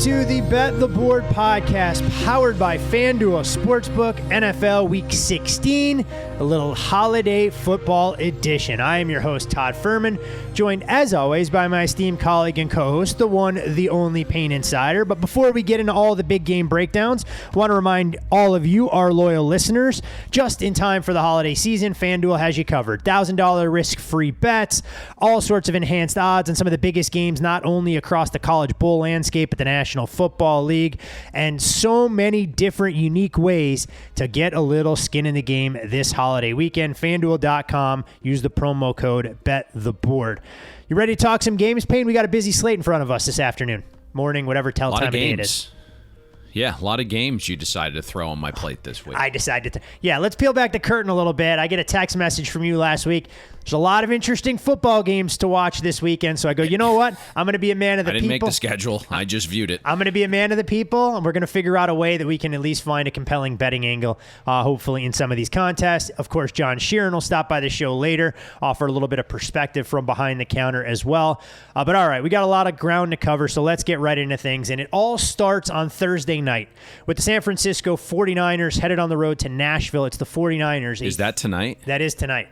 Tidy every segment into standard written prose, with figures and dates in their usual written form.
to the Bet the Board podcast, powered by FanDuel Sportsbook, NFL Week 16, a little holiday football edition. I am your host, Todd Furman, joined as always by my esteemed colleague and co-host, the one, the only Payne Insider. But before we get into all the big game breakdowns, I want to remind all of you, our loyal listeners, just in time for the holiday season, FanDuel has you covered. $1,000 risk-free bets, all sorts of enhanced odds, and some of the biggest games not only across the college bowl landscape, but the National Football League, and so many different unique ways to get a little skin in the game this holiday weekend. FanDuel.com. Use the promo code BetTheBoard. You ready to talk some games, Payne? We got a busy slate in front of us this afternoon, morning, whatever time of day it is. Yeah, a lot of games you decided to throw on my plate this week. I decided to. Yeah, let's peel back the curtain a little bit. I get a text message from you last week. There's a lot of interesting football games to watch this weekend. So I go, you know what? I'm going to be a man of the people. I didn't make the schedule. I just viewed it. I'm going to be a man of the people, and we're going to figure out a way that we can at least find a compelling betting angle, hopefully in some of these contests. Of course, John Sheeran will stop by the show later, offer a little bit of perspective from behind the counter as well. But all right, we got a lot of ground to cover, so let's get right into things. And it all starts on Thursday night with the San Francisco 49ers headed on the road to Nashville. It's the 49ers. Is that tonight? That is tonight.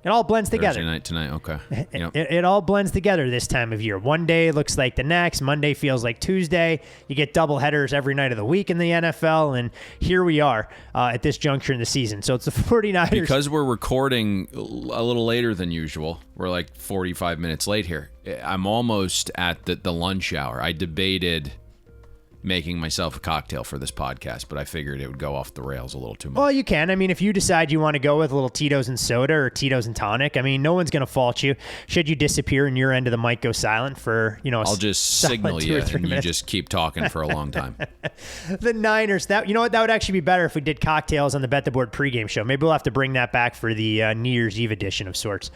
It all blends together. Thursday night tonight, okay. Yep. It all blends together this time of year. One day looks like the next. Monday feels like Tuesday. You get double headers every night of the week in the NFL, and here we are at this juncture in the season. So it's the 49ers. Because we're recording a little later than usual. We're like 45 minutes late here. I'm almost at the lunch hour. I debated making myself a cocktail for this podcast, but I figured it would go off the rails a little too much. Well, you can. I mean, if you decide you want to go with a little Tito's and soda or Tito's and tonic, I mean, no one's going to fault you. Should you disappear and your end of the mic go silent for, I'll just signal you and you just keep talking for a long time. The Niners, that would actually be better if we did cocktails on the Bet the Board pregame show. Maybe we'll have to bring that back for the New Year's Eve edition of sorts.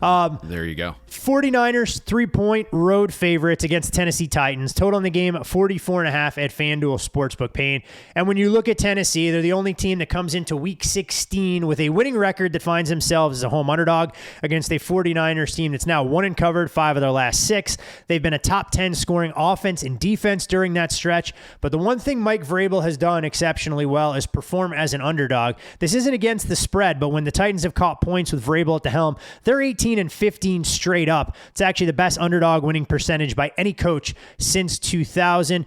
There you go. 49ers, 3-point road favorites against Tennessee Titans. Total in the game, 44.5 at FanDuel Sportsbook, Payne. And when you look at Tennessee, they're the only team that comes into Week 16 with a winning record that finds themselves as a home underdog against a 49ers team that's now 1-covered 5 of their last 6. They've been a top 10 scoring offense and defense during that stretch. But the one thing Mike Vrabel has done exceptionally well is perform as an underdog. This isn't against the spread, but when the Titans have caught points with Vrabel at the helm, they're 18-15 straight up. It's actually the best underdog winning percentage by any coach since 2000.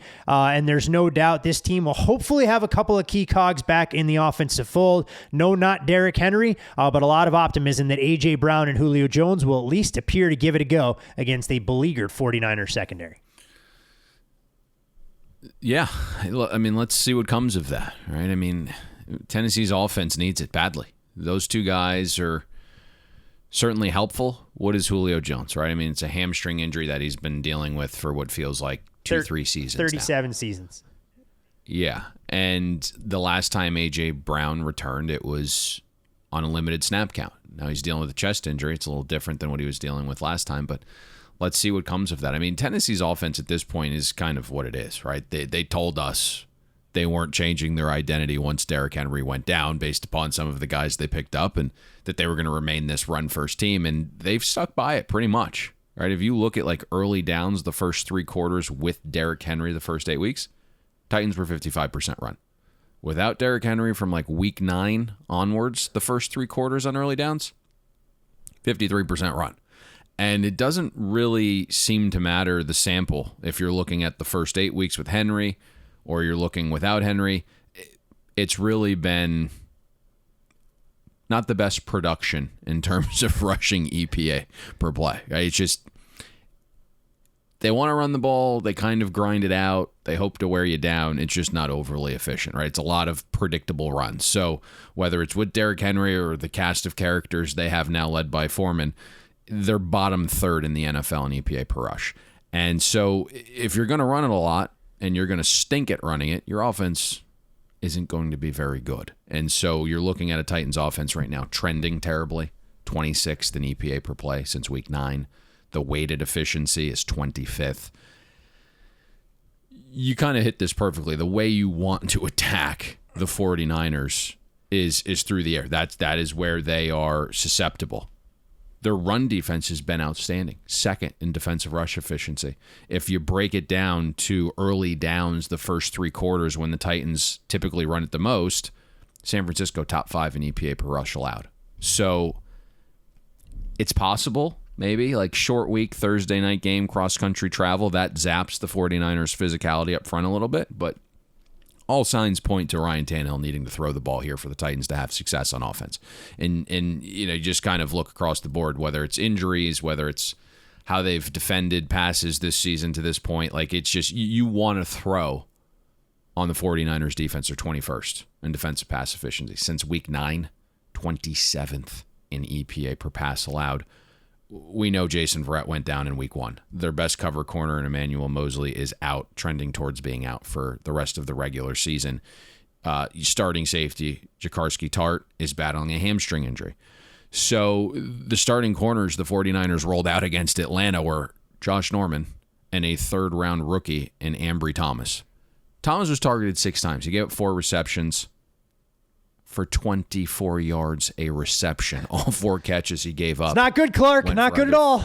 And there's no doubt this team will hopefully have a couple of key cogs back in the offensive fold. No, not Derrick Henry, but a lot of optimism that A.J. Brown and Julio Jones will at least appear to give it a go against a beleaguered 49er secondary. Yeah, I mean, let's see what comes of that, right? I mean, Tennessee's offense needs it badly. Those two guys are certainly helpful. What is Julio Jones, right? I mean, it's a hamstring injury that he's been dealing with for what feels like 3 seasons 37 now. Seasons. Yeah, and the last time A.J. Brown returned, it was on a limited snap count. Now he's dealing with a chest injury. It's a little different than what he was dealing with last time, but let's see what comes of that. I mean, Tennessee's offense at this point is kind of what it is, right? They told us they weren't changing their identity once Derrick Henry went down based upon some of the guys they picked up, and that they were going to remain this run-first team, and they've stuck by it pretty much, right? If you look at like early downs, the first 3 quarters with Derrick Henry the first 8 weeks, Titans were 55% run. Without Derrick Henry from like week 9 onwards, the first 3 quarters on early downs, 53% run. And it doesn't really seem to matter the sample if you're looking at the first 8 weeks with Henry or you're looking without Henry. It's really been not the best production in terms of rushing EPA per play. It's just, they want to run the ball. They kind of grind it out. They hope to wear you down. It's just not overly efficient, right? It's a lot of predictable runs. So whether it's with Derrick Henry or the cast of characters they have now led by Foreman, they're bottom 3rd in the NFL in EPA per rush. And so if you're going to run it a lot and you're going to stink at running it, your offense isn't going to be very good. And so you're looking at a Titans offense right now trending terribly, 26th in EPA per play since week 9. The weighted efficiency is 25th. You kind of hit this perfectly. The way you want to attack the 49ers is through the air. That is where they are susceptible. Their run defense has been outstanding, second in defensive rush efficiency. If you break it down to early downs, the first 3 quarters when the Titans typically run it the most, San Francisco top 5 in EPA per rush allowed. So it's possible, maybe, like short week, Thursday night game, cross-country travel, that zaps the 49ers' physicality up front a little bit, but all signs point to Ryan Tannehill needing to throw the ball here for the Titans to have success on offense. And you just kind of look across the board, whether it's injuries, whether it's how they've defended passes this season to this point. Like, it's just, you want to throw on the 49ers defense. They're 21st in defensive pass efficiency. Since week 9, 27th in EPA per pass allowed. We know Jason Verrett went down in week 1. Their best cover corner in Emmanuel Mosley is out, trending towards being out for the rest of the regular season. Starting safety, Jakarski Tart, is battling a hamstring injury. So the starting corners the 49ers rolled out against Atlanta were Josh Norman and a third-round rookie in Ambry Thomas. Thomas was targeted 6 times. He gave up 4 receptions for 24 yards a reception. All 4 catches he gave up. It's not good, Clark. Not good at all.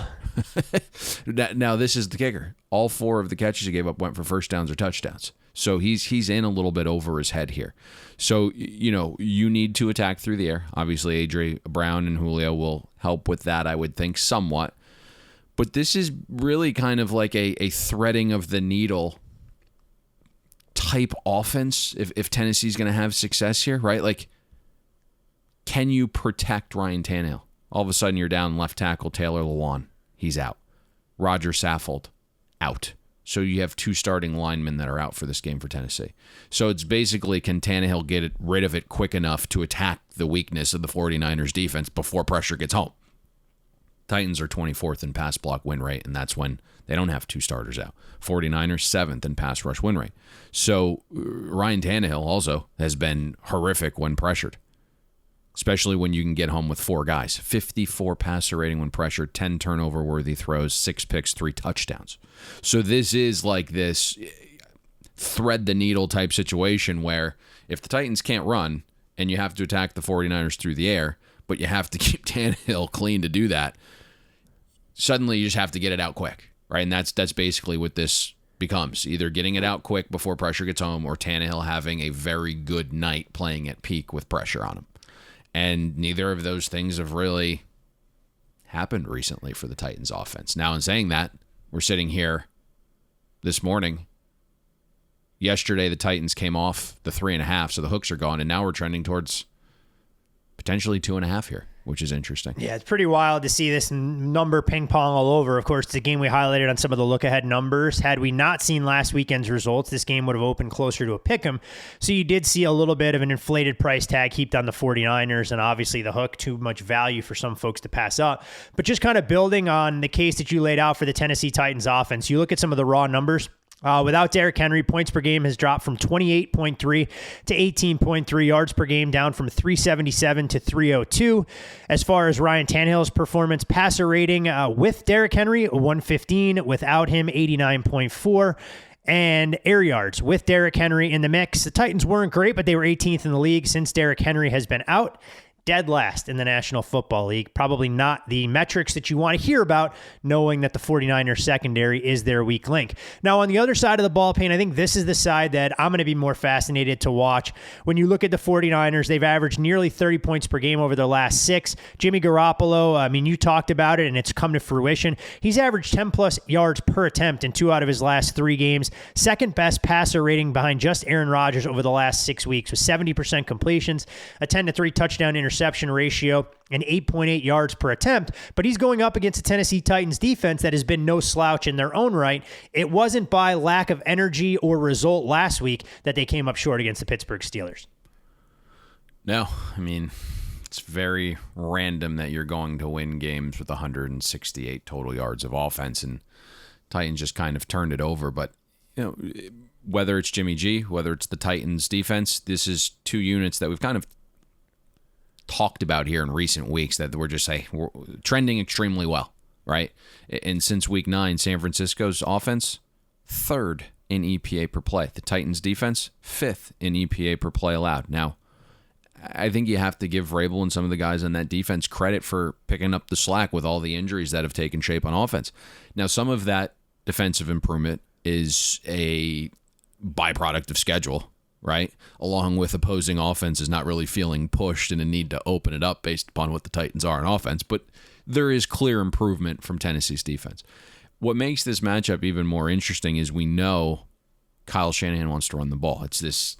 Now, this is the kicker. All 4 of the catches he gave up went for first downs or touchdowns. So he's in a little bit over his head here. So, you need to attack through the air. Obviously, A.J. Brown and Julio will help with that, I would think, somewhat. But this is really kind of like a threading of the needle type offense if Tennessee's going to have success here, right? Like, can you protect Ryan Tannehill? All of a sudden, you're down left tackle Taylor Lewan. He's out. Roger Saffold, out. So you have 2 starting linemen that are out for this game for Tennessee. So it's basically, can Tannehill get rid of it quick enough to attack the weakness of the 49ers defense before pressure gets home? Titans are 24th in pass block win rate, and that's when they don't have 2 starters out. 49ers 7th in pass rush win rate. So Ryan Tannehill also has been horrific when pressured, especially when you can get home with 4 guys. 54 passer rating when pressured, 10 turnover-worthy throws, 6 picks, 3 touchdowns. So this is like this thread-the-needle type situation where if the Titans can't run and you have to attack the 49ers through the air, but you have to keep Tannehill clean to do that, suddenly you just have to get it out quick, right? And that's basically what this becomes. Either getting it out quick before pressure gets home, or Tannehill having a very good night playing at peak with pressure on him. And neither of those things have really happened recently for the Titans offense. Now, in saying that, we're sitting here this morning. Yesterday, the Titans came off the 3.5, so the hooks are gone, and now we're trending towards potentially 2.5 here, which is interesting. Yeah, it's pretty wild to see this number ping pong all over. Of course, it's a game we highlighted on some of the look-ahead numbers. Had we not seen last weekend's results, this game would have opened closer to a pick'em. So you did see a little bit of an inflated price tag heaped on the 49ers, and obviously the hook, too much value for some folks to pass up. But just kind of building on the case that you laid out for the Tennessee Titans offense, you look at some of the raw numbers. Without Derrick Henry, points per game has dropped from 28.3 to 18.3 yards per game, down from 377 to 302. As far as Ryan Tannehill's performance, passer rating with Derrick Henry, 115. Without him, 89.4. And air yards with Derrick Henry in the mix. The Titans weren't great, but they were 18th in the league since Derrick Henry has been out. Dead last in the National Football League. Probably not the metrics that you want to hear about, knowing that the 49ers secondary is their weak link. Now, on the other side of the ball, Payne, I think this is the side that I'm going to be more fascinated to watch. When you look at the 49ers, they've averaged nearly 30 points per game over their last 6. Jimmy Garoppolo, you talked about it, and it's come to fruition. He's averaged 10-plus yards per attempt in 2 out of his last 3 games. Second best passer rating behind just Aaron Rodgers over the last 6 weeks, with 70% completions, a 10-3 touchdown interception ratio, and 8.8 yards per attempt. But he's going up against a Tennessee Titans defense that has been no slouch in their own right. It wasn't by lack of energy or result last week that they came up short against the Pittsburgh Steelers. No, it's very random that you're going to win games with 168 total yards of offense, and Titans just kind of turned it over. But, whether it's Jimmy G, whether it's the Titans defense, this is 2 units that we've kind of talked about here in recent weeks that we're just we're trending extremely well, right? And since week 9, San Francisco's offense, 3rd in EPA per play. The Titans defense, 5th in EPA per play allowed. Now, I think you have to give Vrabel and some of the guys on that defense credit for picking up the slack with all the injuries that have taken shape on offense. Now, some of that defensive improvement is a byproduct of schedule, right? Along with opposing offenses not really feeling pushed and a need to open it up based upon what the Titans are on offense. But there is clear improvement from Tennessee's defense. What makes this matchup even more interesting is we know Kyle Shanahan wants to run the ball. It's this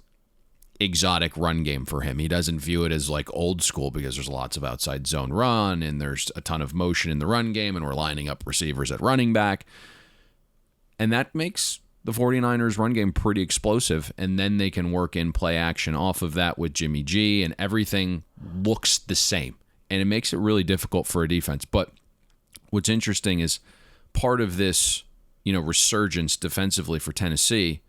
exotic run game for him. He doesn't view it as like old school because there's lots of outside zone run and there's a ton of motion in the run game and we're lining up receivers at running back. And that makes the 49ers run game pretty explosive, and then they can work in play action off of that with Jimmy G, and everything looks the same. And it makes it really difficult for a defense. But what's interesting is part of this, resurgence defensively for Tennessee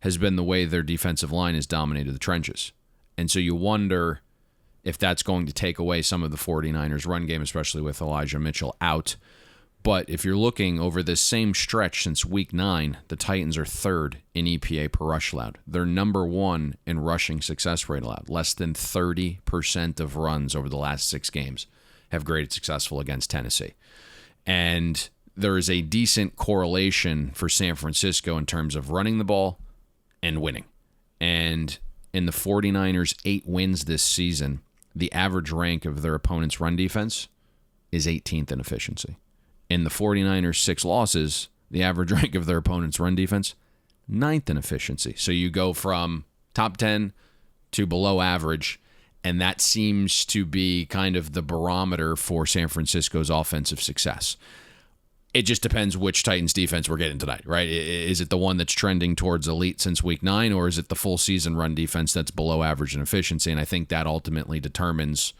has been the way their defensive line has dominated the trenches. And so you wonder if that's going to take away some of the 49ers run game, especially with Elijah Mitchell out. But if you're looking over this same stretch since week 9, the Titans are third in EPA per rush allowed. They're number 1 in rushing success rate allowed. Less than 30% of runs over the last 6 games have graded successful against Tennessee. And there is a decent correlation for San Francisco in terms of running the ball and winning. And in the 49ers' 8 wins this season, the average rank of their opponent's run defense is 18th in efficiency. In the 49ers' 6 losses, the average rank of their opponent's run defense, 9th in efficiency. So you go from top 10 to below average, and that seems to be kind of the barometer for San Francisco's offensive success. It just depends which Titans defense we're getting tonight, right? Is it the one that's trending towards elite since week 9, or is it the full season run defense that's below average in efficiency? And I think that ultimately determines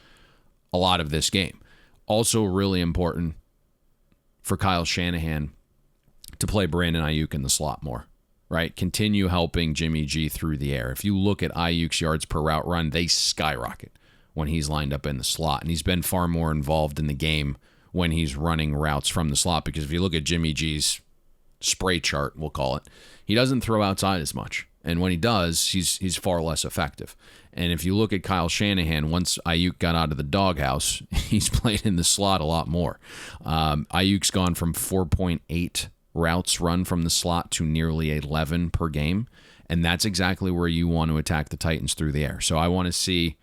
a lot of this game. Also really important for Kyle Shanahan to play Brandon Ayuk in the slot more, right? Continue helping Jimmy G through the air. If you look at Ayuk's yards per route run, they skyrocket when he's lined up in the slot. And he's been far more involved in the game when he's running routes from the slot, because if you look at Jimmy G's spray chart, we'll call it, he doesn't throw outside as much. And when he does, he's far less effective. And if you look at Kyle Shanahan, once Ayuk got out of the doghouse, he's played in the slot a lot more. Ayuk's gone from 4.8 routes run from the slot to nearly 11 per game. And that's exactly where you want to attack the Titans through the air. So I want to see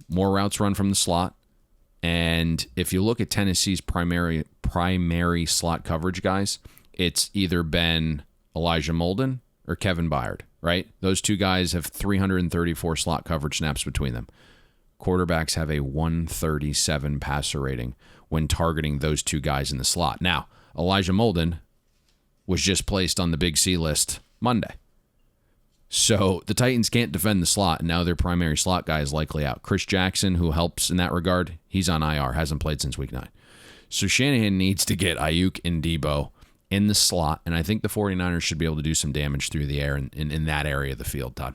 more routes run from the slot. And if you look at Tennessee's primary slot coverage guys, it's either been Elijah Molden or Kevin Byard, right? Those 2 guys have 334 slot coverage snaps between them. Quarterbacks have a 137 passer rating when targeting those 2 guys in the slot. Now, Elijah Molden was just placed on the Big C list Monday. So the Titans can't defend the slot, and now their primary slot guy is likely out. Chris Jackson, who helps in that regard, he's on IR, hasn't played since week 9. So Shanahan needs to get Ayuk and Debo in the slot, and I think the 49ers should be able to do some damage through the air in that area of the field, Todd.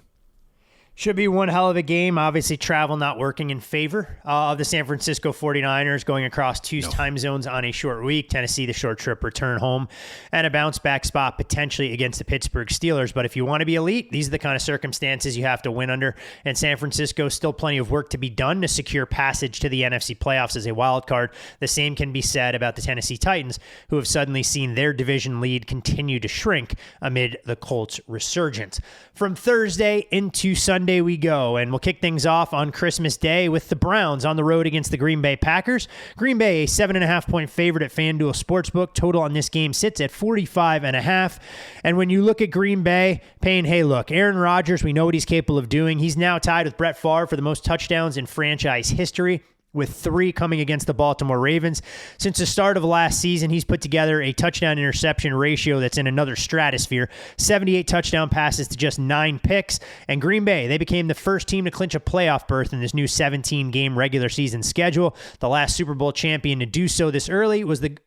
Should be one hell of a game. Obviously, travel not working in favor of the San Francisco 49ers, going across 2 time zones on a short week. Tennessee, the short trip, return home, and a bounce-back spot potentially against the Pittsburgh Steelers. But if you want to be elite, these are the kind of circumstances you have to win under. And San Francisco, still plenty of work to be done to secure passage to the NFC playoffs as a wild card. The same can be said about the Tennessee Titans, who have suddenly seen their division lead continue to shrink amid the Colts' resurgence. From Thursday into Sunday we go, and we'll kick things off on Christmas Day with the Browns on the road against the Green Bay Packers. Green Bay, a 7.5-point favorite at FanDuel Sportsbook. Total on this game sits at 45.5. And when you look at Green Bay, Payne, hey, look, Aaron Rodgers, we know what he's capable of doing. He's now tied with Brett Favre for the most touchdowns in franchise history, with 3 coming against the Baltimore Ravens. Since the start of last season, he's put together a touchdown-interception ratio that's in another stratosphere. 78 touchdown passes to just 9 picks. And Green Bay, they became the first team to clinch a playoff berth in this new 17-game regular season schedule. The last Super Bowl champion to do so this early was the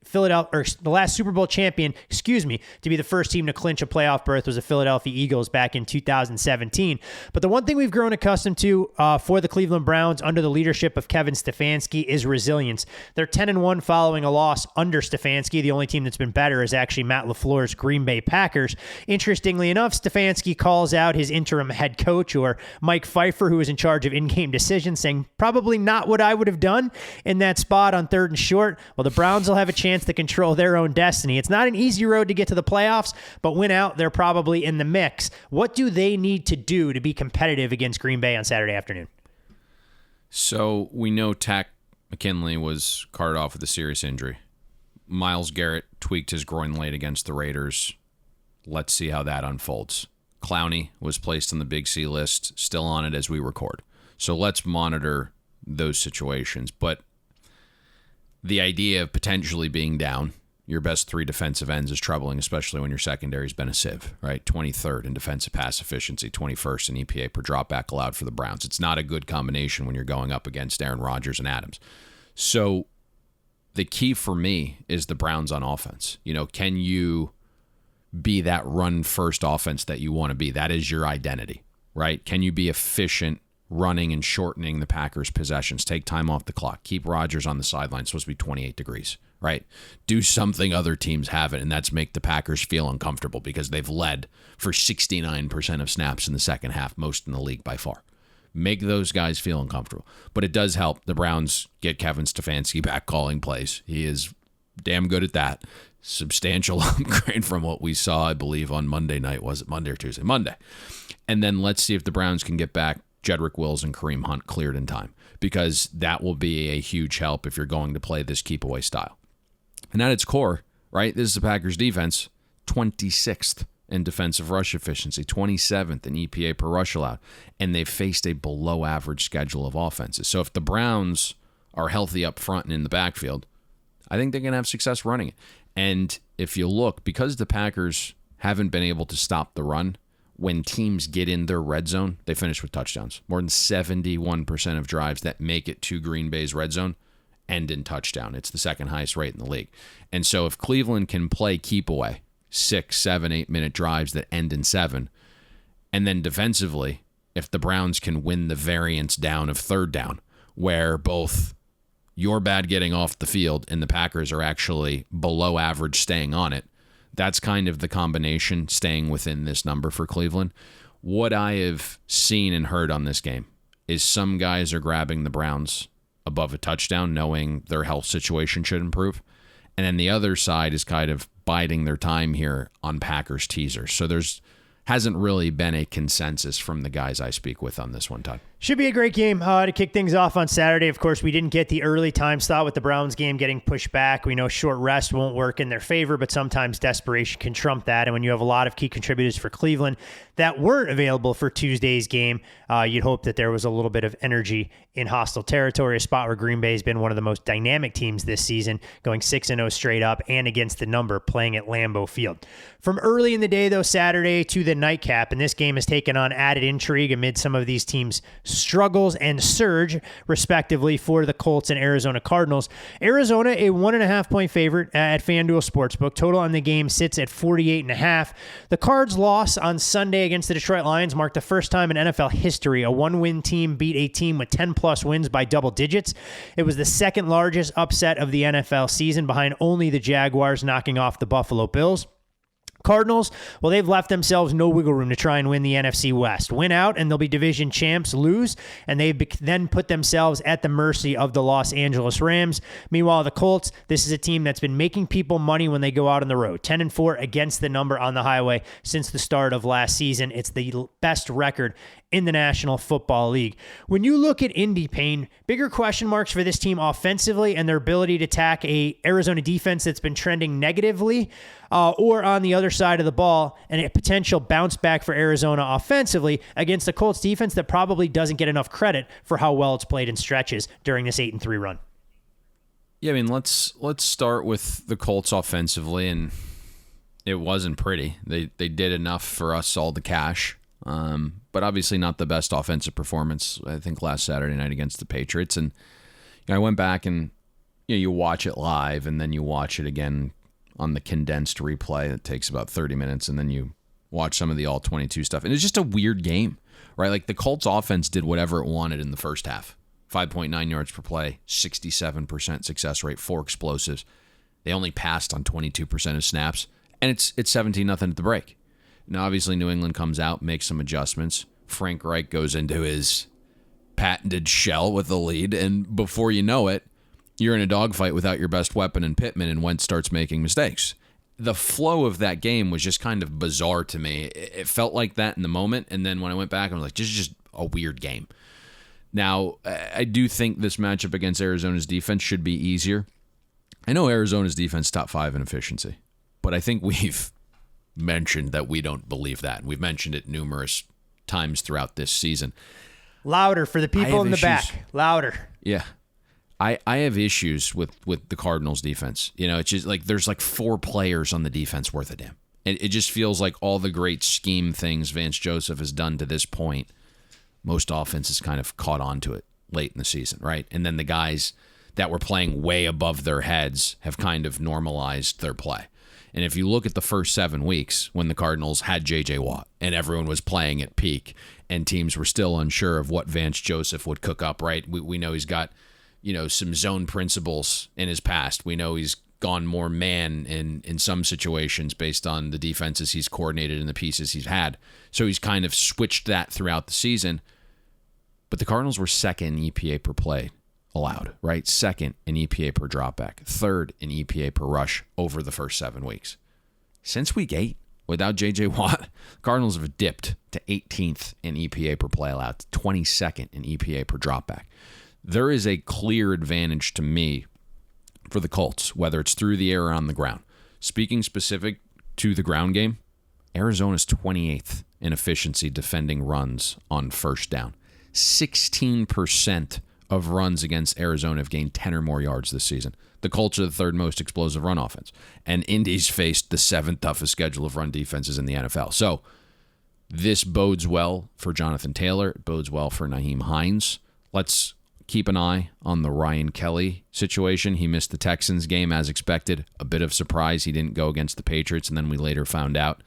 last Super Bowl champion, to be the first team to clinch a playoff berth was the Philadelphia Eagles back in 2017. But the one thing we've grown accustomed to for the Cleveland Browns under the leadership of Kevin Stefanski Stefanski is resilience. They're 10-1 following a loss under Stefanski. The only team that's been better is actually Matt LaFleur's Green Bay Packers. Interestingly enough, Stefanski calls out his interim head coach, or Mike Pfeiffer, who is in charge of in-game decisions, saying probably not what I would have done in that spot on 3rd and short. Well, the Browns will have a chance to control their own destiny. It's not an easy road to get to the playoffs, but win out, they're probably in the mix. What do they need to do to be competitive against Green Bay on Saturday afternoon? So we know Tack McKinley was carted off with a serious injury. Myles Garrett tweaked his groin late against the Raiders. Let's see how that unfolds. Clowney was placed on the Big C list, still on it as we record. So let's monitor those situations. But the idea of potentially being down your best 3 defensive ends is troubling, especially when your secondary's been a sieve, right? 23rd in defensive pass efficiency, 21st in EPA per dropback allowed for the Browns. It's not a good combination when you're going up against Aaron Rodgers and Adams. So the key for me is the Browns on offense. Can you be that run-first offense that you want to be? That is your identity, right? Can you be efficient running and shortening the Packers' possessions? Take time off the clock. Keep Rodgers on the sideline. It's supposed to be 28 degrees, right? Do something other teams haven't, and that's make the Packers feel uncomfortable because they've led for 69% of snaps in the second half, most in the league by far. Make those guys feel uncomfortable. But it does help the Browns get Kevin Stefanski back calling plays. He is damn good at that. Substantial upgrade from what we saw, I believe, on Monday night. Was it Monday or Tuesday? Monday. And then let's see if the Browns can get back Jedrick Wills and Kareem Hunt cleared in time, because that will be a huge help if you're going to play this keep-away style. And at its core, right, this is the Packers defense, 26th in defensive rush efficiency, 27th in EPA per rush allowed, and they've faced a below-average schedule of offenses. So if the Browns are healthy up front and in the backfield, I think they're going to have success running it. And if you look, because the Packers haven't been able to stop the run, when teams get in their red zone, they finish with touchdowns. More than 71% of drives that make it to Green Bay's red zone end in touchdown. It's the second highest rate in the league. And so if Cleveland can play keep away, 6, 7, 8-minute drives that end in 7, and then defensively, if the Browns can win the variance down of 3rd down, where both you're bad getting off the field and the Packers are actually below average staying on it, that's kind of the combination staying within this number for Cleveland. What I have seen and heard on this game is some guys are grabbing the Browns above a touchdown, knowing their health situation should improve. And then the other side is kind of biding their time here on Packers teasers. So there's hasn't really been a consensus from the guys I speak with on this one, Todd. Should be a great game to kick things off on Saturday. Of course, we didn't get the early time slot with the Browns game getting pushed back. We know short rest won't work in their favor, but sometimes desperation can trump that. And when you have a lot of key contributors for Cleveland that weren't available for Tuesday's game, you'd hope that there was a little bit of energy in hostile territory, a spot where Green Bay has been one of the most dynamic teams this season, going 6-0 straight up and against the number, playing at Lambeau Field. From early in the day, though, Saturday to the nightcap, and this game has taken on added intrigue amid some of these teams' struggles and surge, respectively, for the Colts and Arizona Cardinals. Arizona, a 1.5-point favorite at FanDuel Sportsbook. Total on the game sits at 48.5. The Cards' loss on Sunday against the Detroit Lions marked the first time in NFL history a one-win team beat a team with 10-plus wins by double digits. It was the second largest upset of the NFL season, behind only the Jaguars knocking off the Buffalo Bills. Cardinals, well, they've left themselves no wiggle room to try and win the NFC West. Win out, and they'll be division champs. Lose, and they then put themselves at the mercy of the Los Angeles Rams. Meanwhile, the Colts, this is a team that's been making people money when they go out on the road. 10-4 against the number on the highway since the start of last season. It's the best record in the National Football League. When you look at Indy, Payne, bigger question marks for this team offensively and their ability to attack a Arizona defense that's been trending negatively, or on the other side of the ball, and a potential bounce back for Arizona offensively against the Colts defense that probably doesn't get enough credit for how well it's played in stretches during this 8-3 run. Yeah, I mean, let's start with the Colts offensively, and it wasn't pretty. They did enough for us all to cash. But obviously not the best offensive performance, I think, last Saturday night against the Patriots. And I went back and you watch it live, and then you watch it again on the condensed replay. It takes about 30 minutes, and then you watch some of the all-22 stuff. And it's just a weird game, right? Like, the Colts offense did whatever it wanted in the first half 5.9 yards per play, 67% success rate, 4 explosives. They only passed on 22% of snaps, and it's 17-0 at the break. Now, obviously, New England comes out, makes some adjustments. Frank Reich goes into his patented shell with the lead, and before you know it, you're in a dogfight without your best weapon in Pittman, and Wentz starts making mistakes. The flow of that game was just kind of bizarre to me. It felt like that in the moment, and then when I went back, I was like, this is just a weird game. Now, I do think this matchup against Arizona's defense should be easier. I know Arizona's defense top 5 in efficiency, but I think we've mentioned that we don't believe that. We've mentioned it numerous times throughout this season. Louder for the people in the back. Louder. Yeah. I have issues with the Cardinals defense. You know, it's just like there's like 4 players on the defense worth a damn. It just feels like all the great scheme things Vance Joseph has done to this point, most offenses kind of caught on to it late in the season, right? And then the guys that were playing way above their heads have kind of normalized their play. And if you look at the first 7 weeks when the Cardinals had J.J. Watt and everyone was playing at peak and teams were still unsure of what Vance Joseph would cook up, right? We know he's got, some zone principles in his past. We know he's gone more man in some situations based on the defenses he's coordinated and the pieces he's had. So he's kind of switched that throughout the season. But the Cardinals were second in EPA per play allowed, right? Second in EPA per dropback, third in EPA per rush over the first 7 weeks. Since week 8, without J.J. Watt, Cardinals have dipped to 18th in EPA per play allowed, 22nd in EPA per dropback. There is a clear advantage to me for the Colts, whether it's through the air or on the ground. Speaking specific to the ground game, Arizona's 28th in efficiency defending runs on first down. 16% of runs against Arizona have gained 10 or more yards this season. The Colts are the 3rd most explosive run offense. And Indy's faced the 7th toughest schedule of run defenses in the NFL. So this bodes well for Jonathan Taylor. It bodes well for Nyheim Hines. Let's keep an eye on the Ryan Kelly situation. He missed the Texans game as expected. A bit of surprise he didn't go against the Patriots, and then we later found out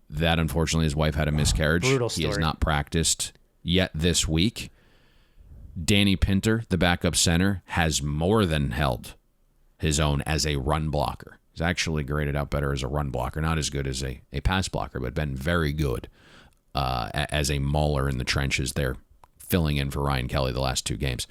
that unfortunately his wife had a miscarriage. Brutal story. He has not practiced yet this week. Danny Pinter, the backup center, has more than held his own as a run blocker. He's actually graded out better as a run blocker, not as good as a pass blocker, but been very good as a mauler in the trenches there, filling in for Ryan Kelly the last 2 games.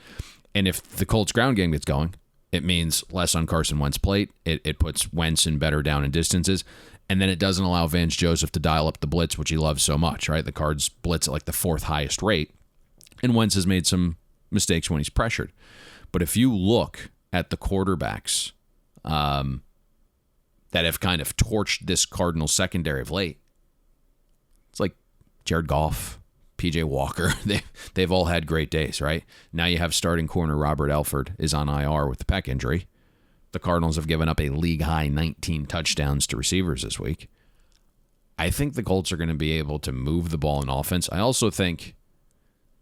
And if the Colts ground game gets going, it means less on Carson Wentz's plate. It puts Wentz in better down and distances. And then it doesn't allow Vance Joseph to dial up the blitz, which he loves so much, right? The Cards blitz at like the 4th highest rate. And Wentz has made some mistakes when he's pressured. But if you look at the quarterbacks that have kind of torched this Cardinals secondary of late, it's like Jared Goff, PJ Walker. They've all had great days, right? Now you have starting corner Robert Alford is on IR with the pec injury. The Cardinals have given up a league-high 19 touchdowns to receivers this week. I think the Colts are going to be able to move the ball in offense. I also think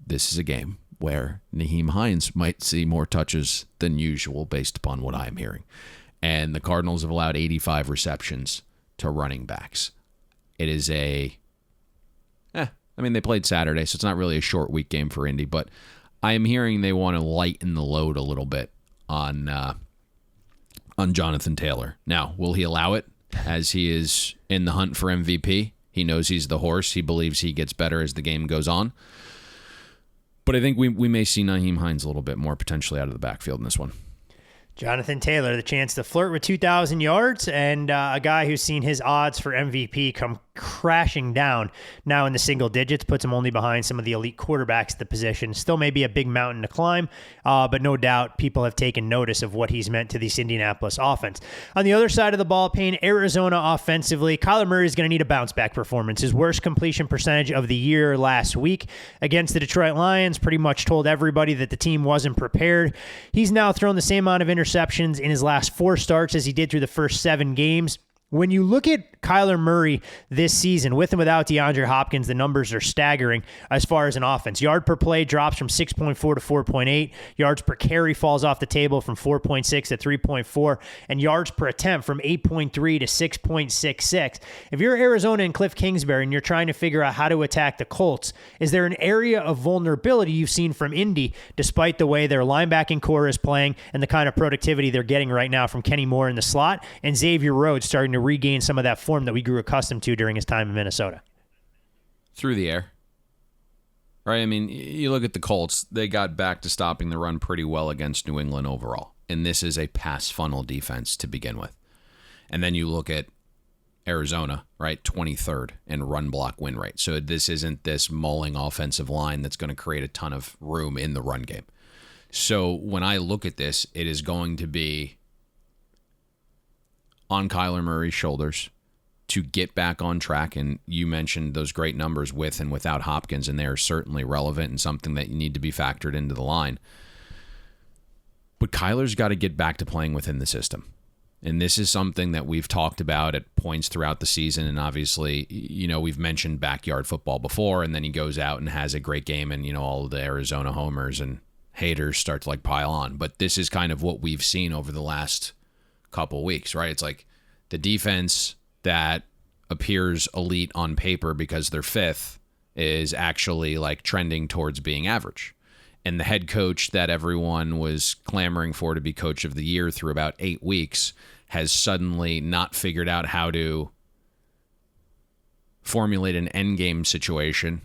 this is a game where Nyheim Hines might see more touches than usual based upon what I'm hearing. And the Cardinals have allowed 85 receptions to running backs. It is they played Saturday, so it's not really a short week game for Indy, but I am hearing they want to lighten the load a little bit on Jonathan Taylor. Now, will he allow it as he is in the hunt for MVP? He knows he's the horse. He believes he gets better as the game goes on. But I think we may see Nyheim Hines a little bit more potentially out of the backfield in this one. Jonathan Taylor, the chance to flirt with 2,000 yards, and a guy who's seen his odds for MVP come crashing down now in the single digits, puts him only behind some of the elite quarterbacks at the position. Still may be a big mountain to climb, but no doubt people have taken notice of what he's meant to this Indianapolis offense. On the other side of the ball, Payne, Arizona offensively, Kyler Murray is going to need a bounce-back performance. His worst completion percentage of the year last week against the Detroit Lions pretty much told everybody that the team wasn't prepared. He's now thrown the same amount of interceptions in his last 4 starts as he did through the first 7 games When you look at Kyler Murray this season, with and without DeAndre Hopkins, the numbers are staggering as far as an offense. Yard per play drops from 6.4 to 4.8. Yards per carry falls off the table from 4.6 to 3.4. And yards per attempt from 8.3 to 6.66. If you're Arizona and Cliff Kingsbury and you're trying to figure out how to attack the Colts, is there an area of vulnerability you've seen from Indy, despite the way their linebacking core is playing and the kind of productivity they're getting right now from Kenny Moore in the slot and Xavier Rhodes starting to regain some of that form that we grew accustomed to during his time in Minnesota? Through the air. Right? I mean, you look at the Colts, they got back to stopping the run pretty well against New England overall. And this is a pass funnel defense to begin with. And then you look at Arizona, right? 23rd in run block win rate. So this isn't this mauling offensive line that's going to create a ton of room in the run game. So when I look at this, it is going to be on Kyler Murray's shoulders to get back on track. And you mentioned those great numbers with and without Hopkins, and they are certainly relevant and something that you need to be factored into the line. But Kyler's got to get back to playing within the system. And this is something that we've talked about at points throughout the season. And obviously, you know, we've mentioned backyard football before, and then he goes out and has a great game, and, you know, all of the Arizona homers and haters start to like pile on. But this is kind of what we've seen over the last couple weeks, right? It's like the defense that appears elite on paper because they're fifth is actually like trending towards being average. And the head coach that everyone was clamoring for to be coach of the year through about 8 weeks has suddenly not figured out how to formulate an end game situation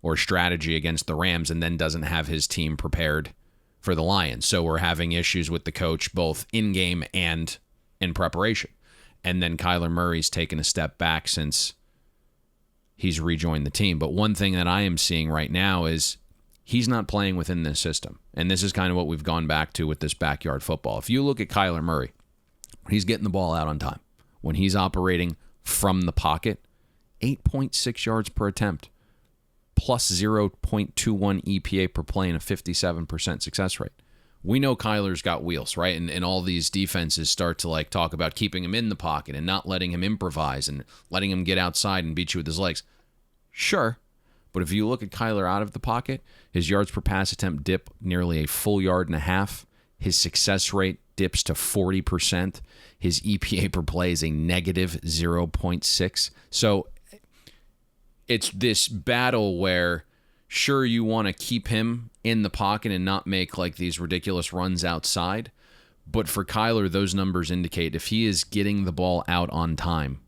or strategy against the Rams, and then doesn't have his team prepared for the Lions. So we're having issues with the coach both in game and in preparation. And then Kyler Murray's taken a step back since he's rejoined the team. But one thing that I am seeing right now is he's not playing within this system. And this is kind of what we've gone back to with this backyard football. If you look at Kyler Murray, he's getting the ball out on time. When he's operating from the pocket, 8.6 yards per attempt, plus 0.21 EPA per play and a 57% success rate. We know Kyler's got wheels, right? And all these defenses start to like talk about keeping him in the pocket and not letting him improvise and letting him get outside and beat you with his legs. Sure. But if you look at Kyler out of the pocket, his yards per pass attempt dip nearly a full yard and a half. His success rate dips to 40%. His EPA per play is a negative 0.6. So it's this battle where, sure, you want to keep him in the pocket and not make like these ridiculous runs outside. But for Kyler, those numbers indicate if he is getting the ball out on time,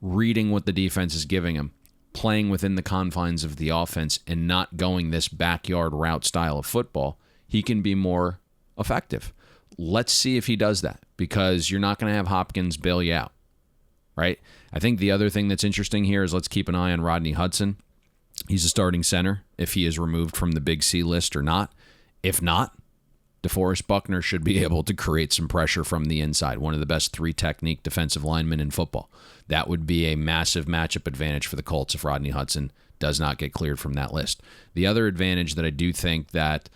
reading what the defense is giving him, playing within the confines of the offense, and not going this backyard route style of football, he can be more effective. Let's see if he does that, because you're not going to have Hopkins bail you out, right? I think the other thing that's interesting here is let's keep an eye on Rodney Hudson. He's a starting center if he is removed from the Big C list or not. If not, DeForest Buckner should be able to create some pressure from the inside. One of the best three-technique defensive linemen in football. That would be a massive matchup advantage for the Colts if Rodney Hudson does not get cleared from that list. The other advantage that I do think that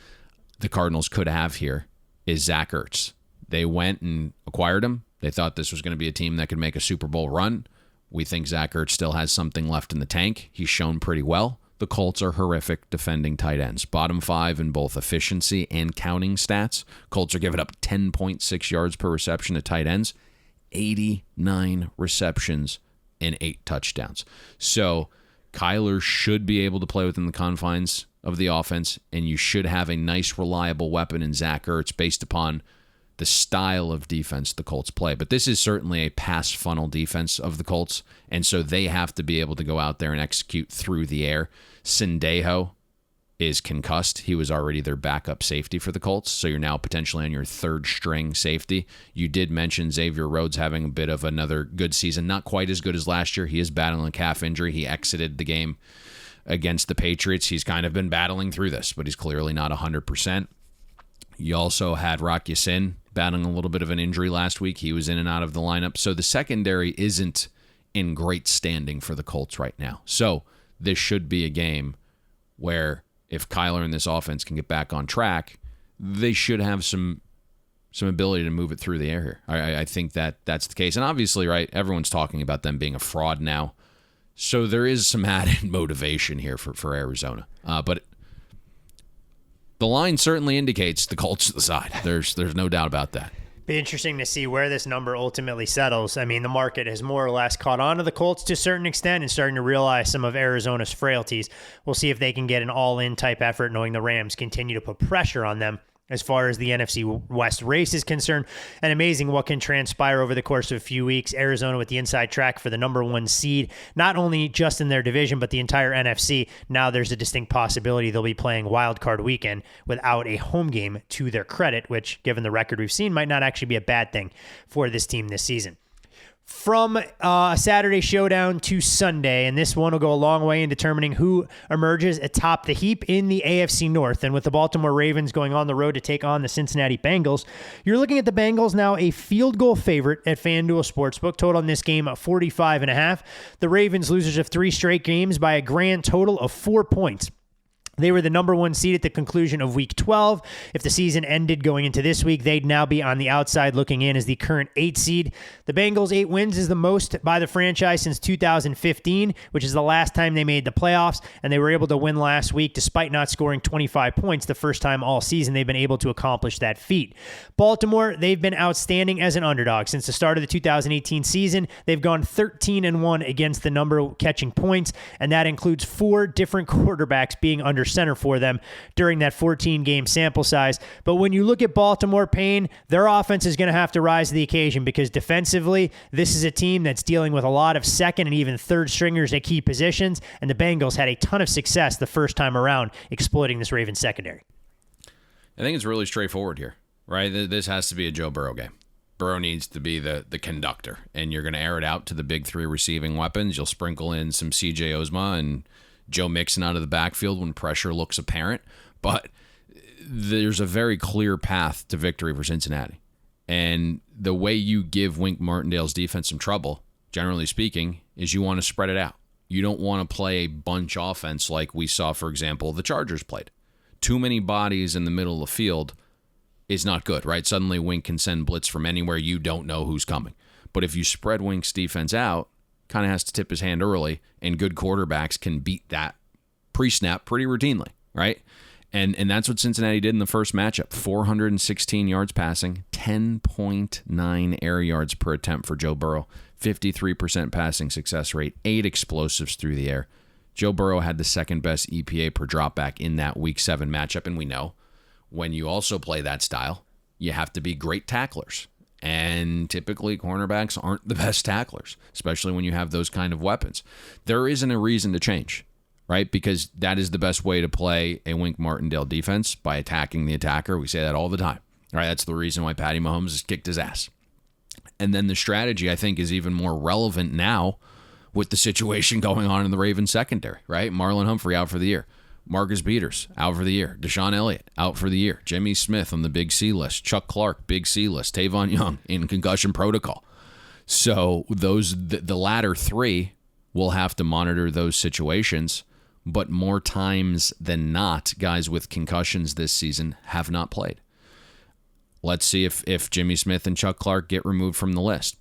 the Cardinals could have here is Zach Ertz. They went and acquired him. They thought this was going to be a team that could make a Super Bowl run. We think Zach Ertz still has something left in the tank. He's shown pretty well. The Colts are horrific defending tight ends. Bottom 5 in both efficiency and counting stats. Colts are giving up 10.6 yards per reception to tight ends, 89 receptions and 8 touchdowns. So Kyler should be able to play within the confines of the offense, and you should have a nice, reliable weapon in Zach Ertz based upon the style of defense the Colts play. But this is certainly a pass funnel defense of the Colts, and so they have to be able to go out there and execute through the air. Sendejo is concussed. He was already their backup safety for the Colts, so you're now potentially on your third string safety. You did mention Xavier Rhodes having a bit of another good season, not quite as good as last year. He is battling a calf injury. He exited the game against the Patriots. He's kind of been battling through this, but he's clearly not 100%. You also had Rock Ya-Sin battling a little bit of an injury last week. He was in and out of the lineup. So the secondary isn't in great standing for the Colts right now. So this should be a game where if Kyler and this offense can get back on track, they should have some some ability to move it through the air here. I think that's the case. And obviously, right, everyone's talking about them being a fraud now. So there is some added motivation here for Arizona. But the line certainly indicates the Colts to the side. There's no doubt about that. Be interesting to see where this number ultimately settles. I mean, the market has more or less caught on to the Colts to a certain extent and starting to realize some of Arizona's frailties. We'll see if they can get an all-in type effort, knowing the Rams continue to put pressure on them as far as the NFC West race is concerned. And amazing what can transpire over the course of a few weeks. Arizona with the inside track for the number one seed, not only just in their division, but the entire NFC. Now there's a distinct possibility they'll be playing wild card weekend without a home game to their credit, which, given the record we've seen, might not actually be a bad thing for this team this season. From Saturday showdown to Sunday, and this one will go a long way in determining who emerges atop the heap in the AFC North. And with the Baltimore Ravens going on the road to take on the Cincinnati Bengals, you're looking at the Bengals now a field goal favorite at FanDuel Sportsbook. Total in this game 45.5. The Ravens losers of 3 straight games by a grand total of 4 points. They were the number one seed at the conclusion of Week 12. If the season ended going into this week, they'd now be on the outside looking in as the current 8 seed. The Bengals' 8 wins is the most by the franchise since 2015, which is the last time they made the playoffs, and they were able to win last week despite not scoring 25 points the first time all season they've been able to accomplish that feat. Baltimore, they've been outstanding as an underdog. Since the start of the 2018 season, they've gone 13-1 against the number catching points, and that includes 4 different quarterbacks being under center for them during that 14-game sample size. But when you look at Baltimore, Payne, their offense is going to have to rise to the occasion because defensively, this is a team that's dealing with a lot of second and even third stringers at key positions, and the Bengals had a ton of success the first time around exploiting this Ravens secondary. I think it's really straightforward here, right? This has to be a Joe Burrow game. Burrow needs to be the conductor, and you're going to air it out to the big 3 receiving weapons. You'll sprinkle in some C.J. Uzomah and Joe Mixon out of the backfield when pressure looks apparent. But there's a very clear path to victory for Cincinnati. And the way you give Wink Martindale's defense some trouble, generally speaking, is you want to spread it out. You don't want to play a bunch offense like we saw, for example, the Chargers played. Too many bodies in the middle of the field is not good, right? Suddenly Wink can send blitz from anywhere. You don't know who's coming. But if you spread Wink's defense out, kind of has to tip his hand early, and good quarterbacks can beat that pre-snap pretty routinely, right? And that's what Cincinnati did in the first matchup. 416 yards passing, 10.9 air yards per attempt for Joe Burrow, 53% passing success rate, 8 explosives through the air. Joe Burrow had the second best EPA per dropback in that Week 7 matchup, and we know when you also play that style, you have to be great tacklers. And typically, cornerbacks aren't the best tacklers, especially when you have those kind of weapons. There isn't a reason to change, right? Because that is the best way to play a Wink Martindale defense, by attacking the attacker. We say that all the time, right? That's the reason why Patty Mahomes has kicked his ass. And then the strategy, I think, is even more relevant now with the situation going on in the Ravens secondary, right? Marlon Humphrey out for the year. Marcus Peters, out for the year. Deshaun Elliott, out for the year. Jimmy Smith on the Big C list. Chuck Clark, Big C list. Tavon Young in concussion protocol. So the latter 3 will have to monitor those situations, but more times than not, guys with concussions this season have not played. Let's see if Jimmy Smith and Chuck Clark get removed from the list.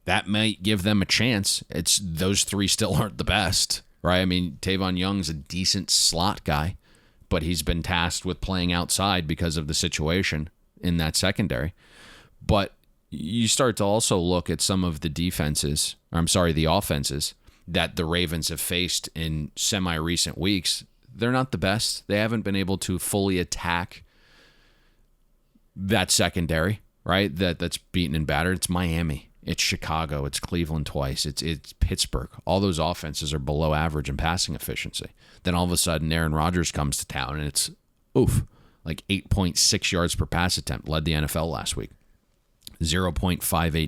That might give them a chance. Those 3 still aren't the best. Right? I mean, Tavon Young's a decent slot guy, but he's been tasked with playing outside because of the situation in that secondary. But you start to also look at some of the the offenses that the Ravens have faced in semi-recent weeks. They're not the best. They haven't been able to fully attack that secondary, right? That's beaten and battered. It's Miami. It's Chicago. It's Cleveland twice. It's Pittsburgh. All those offenses are below average in passing efficiency. Then all of a sudden, Aaron Rodgers comes to town, and it's, like 8.6 yards per pass attempt. Led the NFL last week. 0.58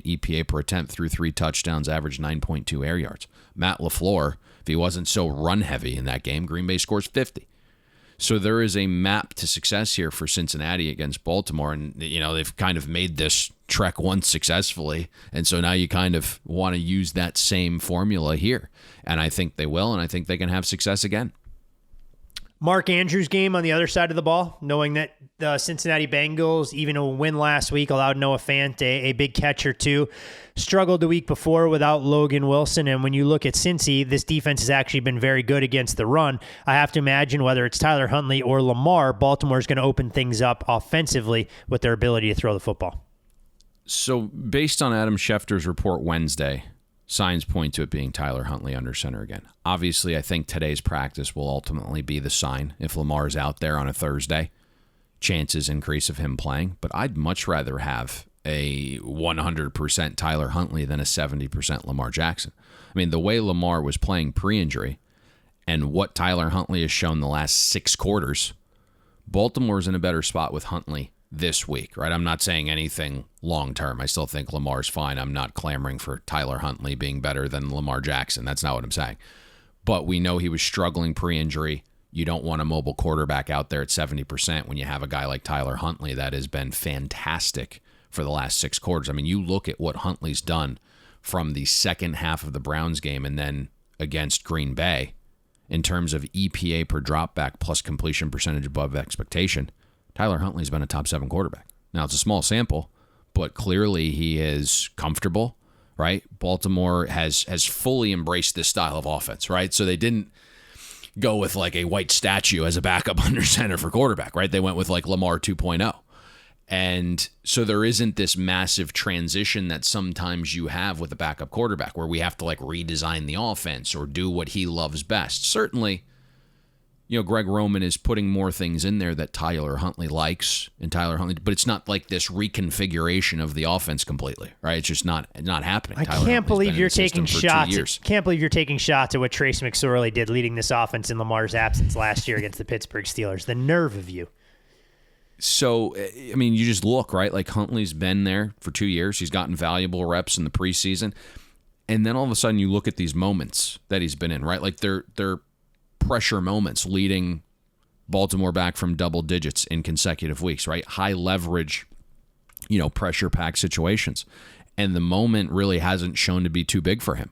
EPA per attempt through 3 touchdowns, average 9.2 air yards. Matt LaFleur, if he wasn't so run-heavy in that game, Green Bay scores 50. So there is a map to success here for Cincinnati against Baltimore, and they've kind of made this trek once successfully, and so now you kind of want to use that same formula here, and I think they will, and I think they can have success again. Mark Andrews' game on the other side of the ball, knowing that the Cincinnati Bengals, even a win last week, allowed Noah Fant a big catch or two, struggled the week before without Logan Wilson. And when you look at Cincy, this defense has actually been very good against the run. I have to imagine whether it's Tyler Huntley or Lamar, Baltimore is going to open things up offensively with their ability to throw the football. So based on Adam Schefter's report Wednesday, signs point to it being Tyler Huntley under center again. Obviously, I think today's practice will ultimately be the sign. If Lamar's out there on a Thursday, chances increase of him playing. But I'd much rather have a 100% Tyler Huntley than a 70% Lamar Jackson. I mean, the way Lamar was playing pre-injury and what Tyler Huntley has shown the last 6 quarters, Baltimore's in a better spot with Huntley this week, right? I'm not saying anything long-term. I still think Lamar's fine. I'm not clamoring for Tyler Huntley being better than Lamar Jackson. That's not what I'm saying. But we know he was struggling pre-injury. You don't want a mobile quarterback out there at 70% when you have a guy like Tyler Huntley that has been fantastic for the last 6 quarters. I mean, you look at what Huntley's done from the second half of the Browns game and then against Green Bay in terms of EPA per dropback plus completion percentage above expectation. Tyler Huntley's been a top 7 quarterback. Now, it's a small sample, but clearly he is comfortable, right? Baltimore has fully embraced this style of offense, right? So they didn't go with like a white statue as a backup under center for quarterback, right? They went with like Lamar 2.0. And so there isn't this massive transition that sometimes you have with a backup quarterback where we have to like redesign the offense or do what he loves best. Certainly, you know, Greg Roman is putting more things in there that Tyler Huntley likes but it's not like this reconfiguration of the offense completely, right? It's just not happening. I can't believe you're taking shots. Can't believe you're taking shots at what Trace McSorley did leading this offense in Lamar's absence last year against the Pittsburgh Steelers. The nerve of you. So, I mean, you just look, right? Like Huntley's been there for 2 years. He's gotten valuable reps in the preseason. And then all of a sudden you look at these moments that he's been in, right? Like they're pressure moments leading Baltimore back from double digits in consecutive weeks, right? High leverage, pressure packed situations. And the moment really hasn't shown to be too big for him.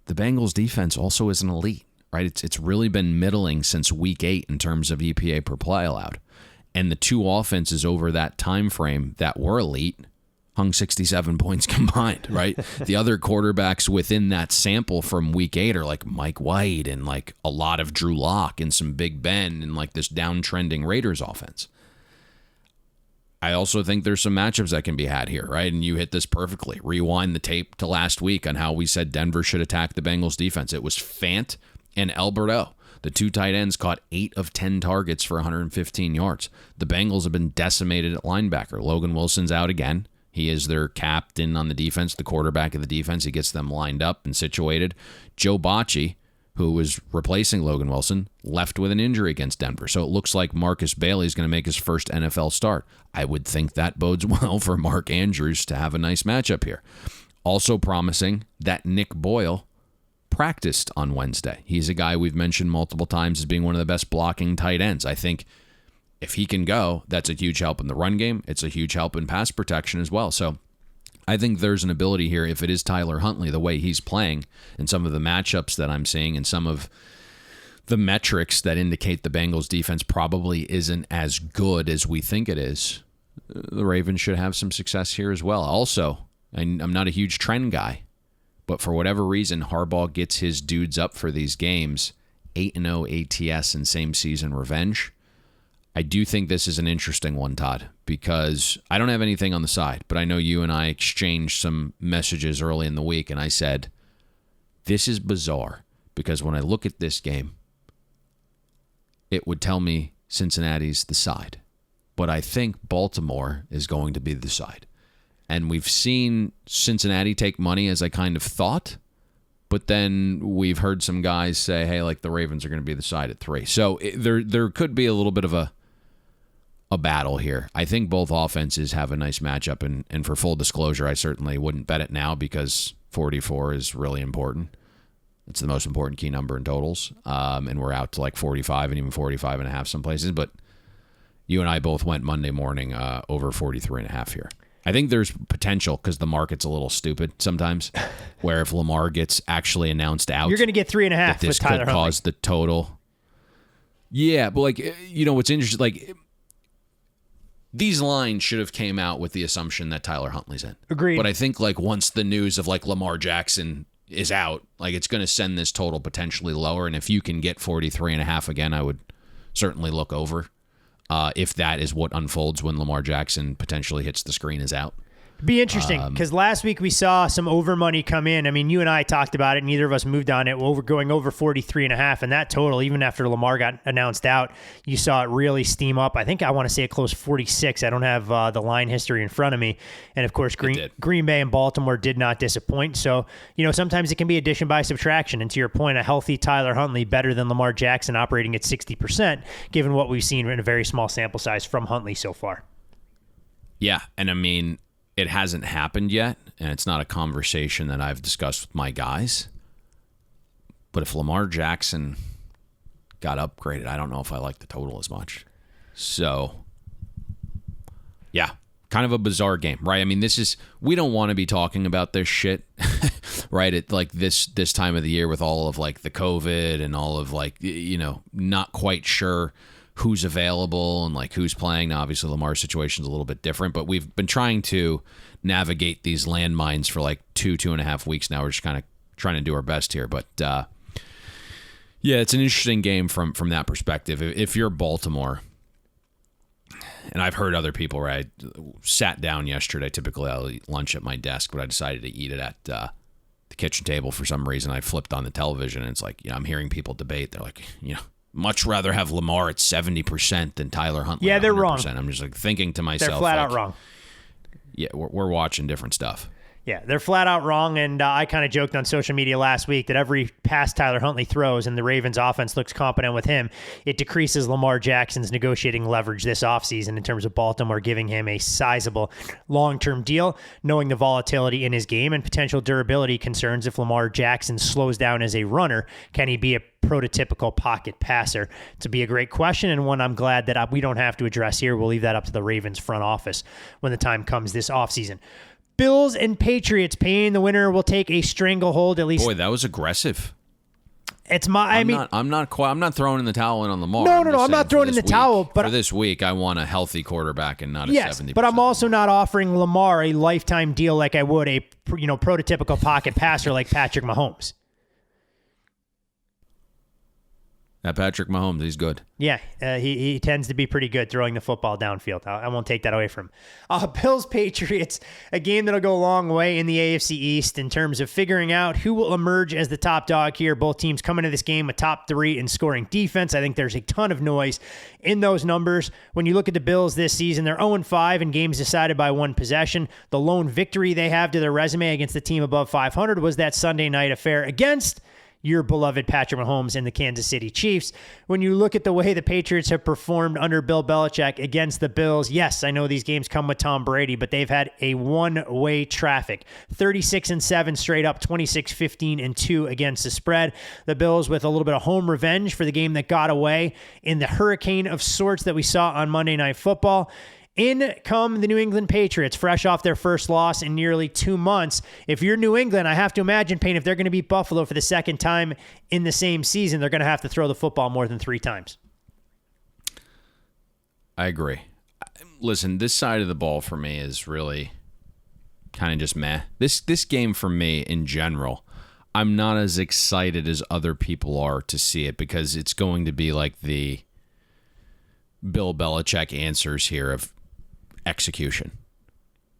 The Bengals defense also isn't elite, right? It's really been middling since week 8 in terms of EPA per play allowed. And the 2 offenses over that time frame that were elite hung 67 points combined, right? The other quarterbacks within that sample from week 8 are like Mike White and like a lot of Drew Lock and some Big Ben and like this downtrending Raiders offense. I also think there's some matchups that can be had here, right? And you hit this perfectly. Rewind the tape to last week on how we said Denver should attack the Bengals defense. It was Fant and Alberto. The 2 tight ends caught 8 of 10 targets for 115 yards. The Bengals have been decimated at linebacker. Logan Wilson's out again. He is their captain on the defense, the quarterback of the defense. He gets them lined up and situated. Joe Bocci, who was replacing Logan Wilson, left with an injury against Denver. So it looks like Marcus Bailey is going to make his first NFL start. I would think that bodes well for Mark Andrews to have a nice matchup here. Also promising that Nick Boyle practiced on Wednesday. He's a guy we've mentioned multiple times as being one of the best blocking tight ends. I think if he can go, that's a huge help in the run game. It's a huge help in pass protection as well. So I think there's an ability here, if it is Tyler Huntley, the way he's playing and some of the matchups that I'm seeing and some of the metrics that indicate the Bengals defense probably isn't as good as we think it is, the Ravens should have some success here as well. Also, I'm not a huge trend guy, but for whatever reason, Harbaugh gets his dudes up for these games, 8-0 ATS and same season revenge. I do think this is an interesting one, Todd, because I don't have anything on the side, but I know you and I exchanged some messages early in the week, and I said, this is bizarre, because when I look at this game, it would tell me Cincinnati's the side. But I think Baltimore is going to be the side. And we've seen Cincinnati take money as I kind of thought, but then we've heard some guys say, hey, like the Ravens are going to be the side at 3. So there could be a little bit of a battle here. I think both offenses have a nice matchup, and for full disclosure, I certainly wouldn't bet it now because 44 is really important. It's the most important key number in totals, and we're out to like 45 and even 45 and a half some places, but you and I both went Monday morning over 43 and a half here. I think there's potential because the market's a little stupid sometimes, where if Lamar gets actually announced out, you're going to get 3.5 this with Tyler could cause the total. Yeah, but like, what's interesting, like, these lines should have came out with the assumption that Tyler Huntley's in. Agreed. But I think like once the news of like Lamar Jackson is out, like it's going to send this total potentially lower. And if you can get 43.5 again, I would certainly look over if that is what unfolds when Lamar Jackson potentially hits the screen is out. Be interesting because last week we saw some over money come in. I mean, you and I talked about it. Neither of us moved on it. Going over 43.5, and that total, even after Lamar got announced out, you saw it really steam up. I think I want to say it closed 46. I don't have the line history in front of me, and of course, Green Bay and Baltimore did not disappoint. So sometimes it can be addition by subtraction. And to your point, a healthy Tyler Huntley better than Lamar Jackson operating at 60%, given what we've seen in a very small sample size from Huntley so far. Yeah, and I mean, it hasn't happened yet, and it's not a conversation that I've discussed with my guys. But if Lamar Jackson got upgraded, I don't know if I like the total as much. So, yeah, kind of a bizarre game, right? I mean, we don't want to be talking about this shit, right? At like this time of the year with all of like the COVID and all of like, not quite sure who's available and like who's playing. Now, obviously, Lamar's situation is a little bit different, but we've been trying to navigate these landmines for like 2.5 weeks now. We're just kind of trying to do our best here. But yeah, it's an interesting game from that perspective. If you're Baltimore, and I've heard other people where I sat down yesterday, typically I'll eat lunch at my desk, but I decided to eat it at the kitchen table for some reason. I flipped on the television and it's like, I'm hearing people debate. They're like, much rather have Lamar at 70% than Tyler Huntley. Yeah, they're 100%. wrong. I'm just like thinking to myself, they're flat out wrong. Yeah, we're watching different stuff. Yeah, they're flat out wrong, and I kind of joked on social media last week that every pass Tyler Huntley throws and the Ravens offense looks competent with him, it decreases Lamar Jackson's negotiating leverage this offseason in terms of Baltimore giving him a sizable long-term deal, knowing the volatility in his game and potential durability concerns if Lamar Jackson slows down as a runner. Can he be a prototypical pocket passer? To be a great question, and one I'm glad that we don't have to address here. We'll leave that up to the Ravens front office when the time comes this offseason. Bills and Patriots, Payne, the winner will take a stranglehold at least. Boy, that was aggressive. It's my. I'm not throwing in the towel in on Lamar. No. I'm not throwing in the towel. But for this week, I want a healthy quarterback and not a 70%. But I'm also not offering Lamar a lifetime deal like I would a prototypical pocket passer like Patrick Mahomes. That Patrick Mahomes, he's good. Yeah, he tends to be pretty good throwing the football downfield. I won't take that away from him. Bills-Patriots, a game that'll go a long way in the AFC East in terms of figuring out who will emerge as the top dog here. Both teams come into this game with top 3 in scoring defense. I think there's a ton of noise in those numbers. When you look at the Bills this season, they're 0-5 in games decided by one possession. The lone victory they have to their resume against the team above 500 was that Sunday night affair against your beloved Patrick Mahomes and the Kansas City Chiefs. When you look at the way the Patriots have performed under Bill Belichick against the Bills, yes, I know these games come with Tom Brady, but they've had a one-way traffic. 36-7 straight up, 26-15-2 against the spread. The Bills with a little bit of home revenge for the game that got away in the hurricane of sorts that we saw on Monday Night Football. In come the New England Patriots, fresh off their first loss in nearly 2 months. If you're New England, I have to imagine, Payne, if they're going to beat Buffalo for the second time in the same season, they're going to have to throw the football more than 3 times. I agree. Listen, this side of the ball for me is really kind of just meh. This game for me in general, I'm not as excited as other people are to see it because it's going to be like the Bill Belichick answers here of execution,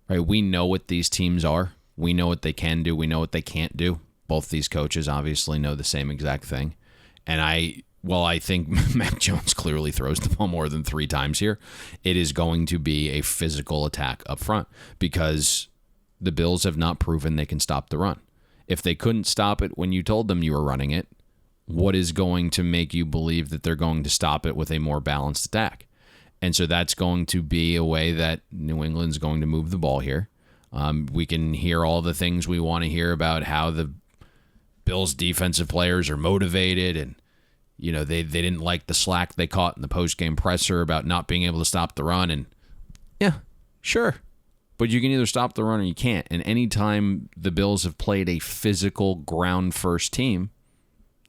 right? We know what these teams are. We know what they can do. We know what they can't do. Both these coaches obviously know the same exact thing. And I think Mac Jones clearly throws the ball more than 3 times here. It is going to be a physical attack up front because the Bills have not proven they can stop the run. If they couldn't stop it when you told them you were running it, what is going to make you believe that they're going to stop it with a more balanced attack? And so that's going to be a way that New England's going to move the ball here. We can hear all the things we want to hear about how the Bills' defensive players are motivated and, they didn't like the slack they caught in the post-game presser about not being able to stop the run. And yeah, sure. But you can either stop the run or you can't. And anytime the Bills have played a physical ground-first team,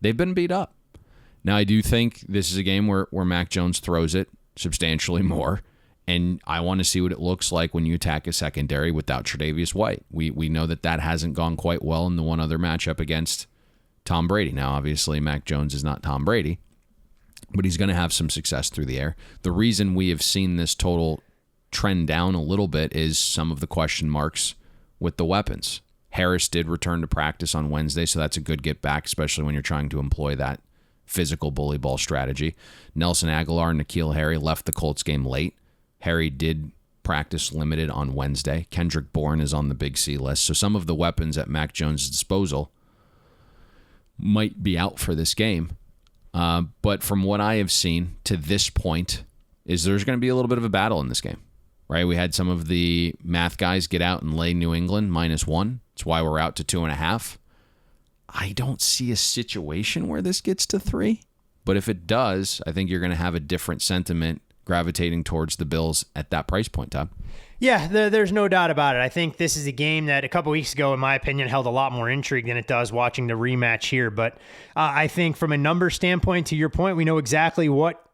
they've been beat up. Now, I do think this is a game where Mac Jones throws it substantially more, and I want to see what it looks like when you attack a secondary without Tre'Davious White. We know that hasn't gone quite well in the one other matchup against Tom Brady. Now, obviously, Mac Jones is not Tom Brady, but he's going to have some success through the air. The reason we have seen this total trend down a little bit is some of the question marks with the weapons. Harris did return to practice on Wednesday, so that's a good get back, especially when you're trying to employ that physical bully ball strategy. Nelson Aguilar and N'Keal Harry left the Colts game late. Harry did practice limited on Wednesday. Kendrick Bourne is on the Big C list. So some of the weapons at Mac Jones' disposal might be out for this game. But from what I have seen to this point, is there's going to be a little bit of a battle in this game, right? We had some of the math guys get out and lay New England -1. That's why we're out to 2.5. I don't see a situation where this gets to 3. But if it does, I think you're going to have a different sentiment gravitating towards the Bills at that price point, Todd. Yeah, there's no doubt about it. I think this is a game that a couple weeks ago, in my opinion, held a lot more intrigue than it does watching the rematch here. But I think from a number standpoint, to your point, we know exactly what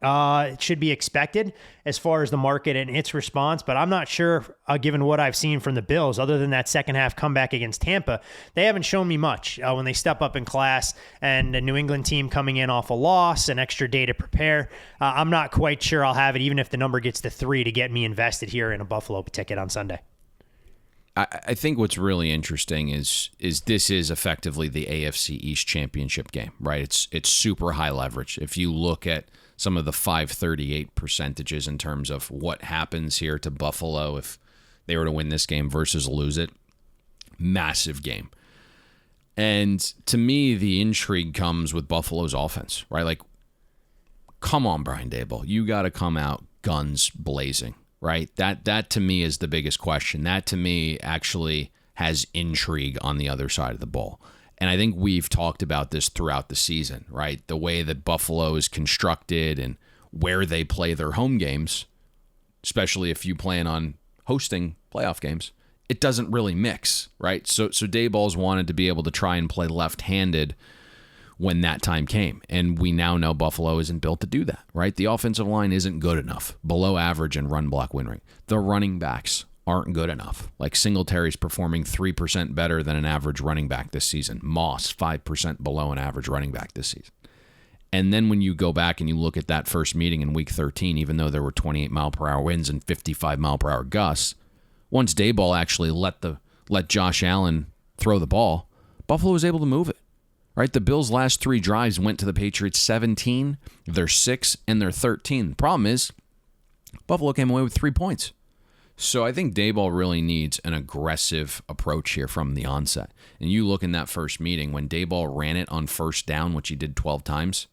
should be expected as far as the market and its response. But I'm not sure, given what I've seen from the Bills, other than that second half comeback against Tampa, they haven't shown me much when they step up in class, and the New England team coming in off a loss, an extra day to prepare. I'm not quite sure I'll have it, even if the number gets to 3, to get me invested here in a Buffalo ticket on Sunday. I think what's really interesting is this is effectively the AFC East championship game, right? It's super high leverage. If you look at some of the 538 percentages in terms of what happens here to Buffalo if they were to win this game versus lose it, massive game. And to me, the intrigue comes with Buffalo's offense, right? Like, come on, Brian Daboll, you got to come out guns blazing. Right? That to me is the biggest question. That to me actually has intrigue on the other side of the ball. And I think we've talked about this throughout the season, right? The way that Buffalo is constructed and where they play their home games, especially if you plan on hosting playoff games, it doesn't really mix, right? So Daboll's wanted to be able to try and play left-handed when that time came. And we now know Buffalo isn't built to do that, right? The offensive line isn't good enough, below average in run block win rate. The running backs aren't good enough. Like Singletary's performing 3% better than an average running back this season. Moss, 5% below an average running back this season. And then when you go back and you look at that first meeting in week 13, even though there were 28-mile-per-hour winds and 55-mile-per-hour gusts, once Daboll actually let Josh Allen throw the ball, Buffalo was able to move it. Right, the Bills' last 3 drives went to the Patriots 17, their 6, and their 13. The problem is, Buffalo came away with 3 points. So I think Daboll really needs an aggressive approach here from the onset. And you look in that first meeting, when Daboll ran it on first down, which he did 12 times,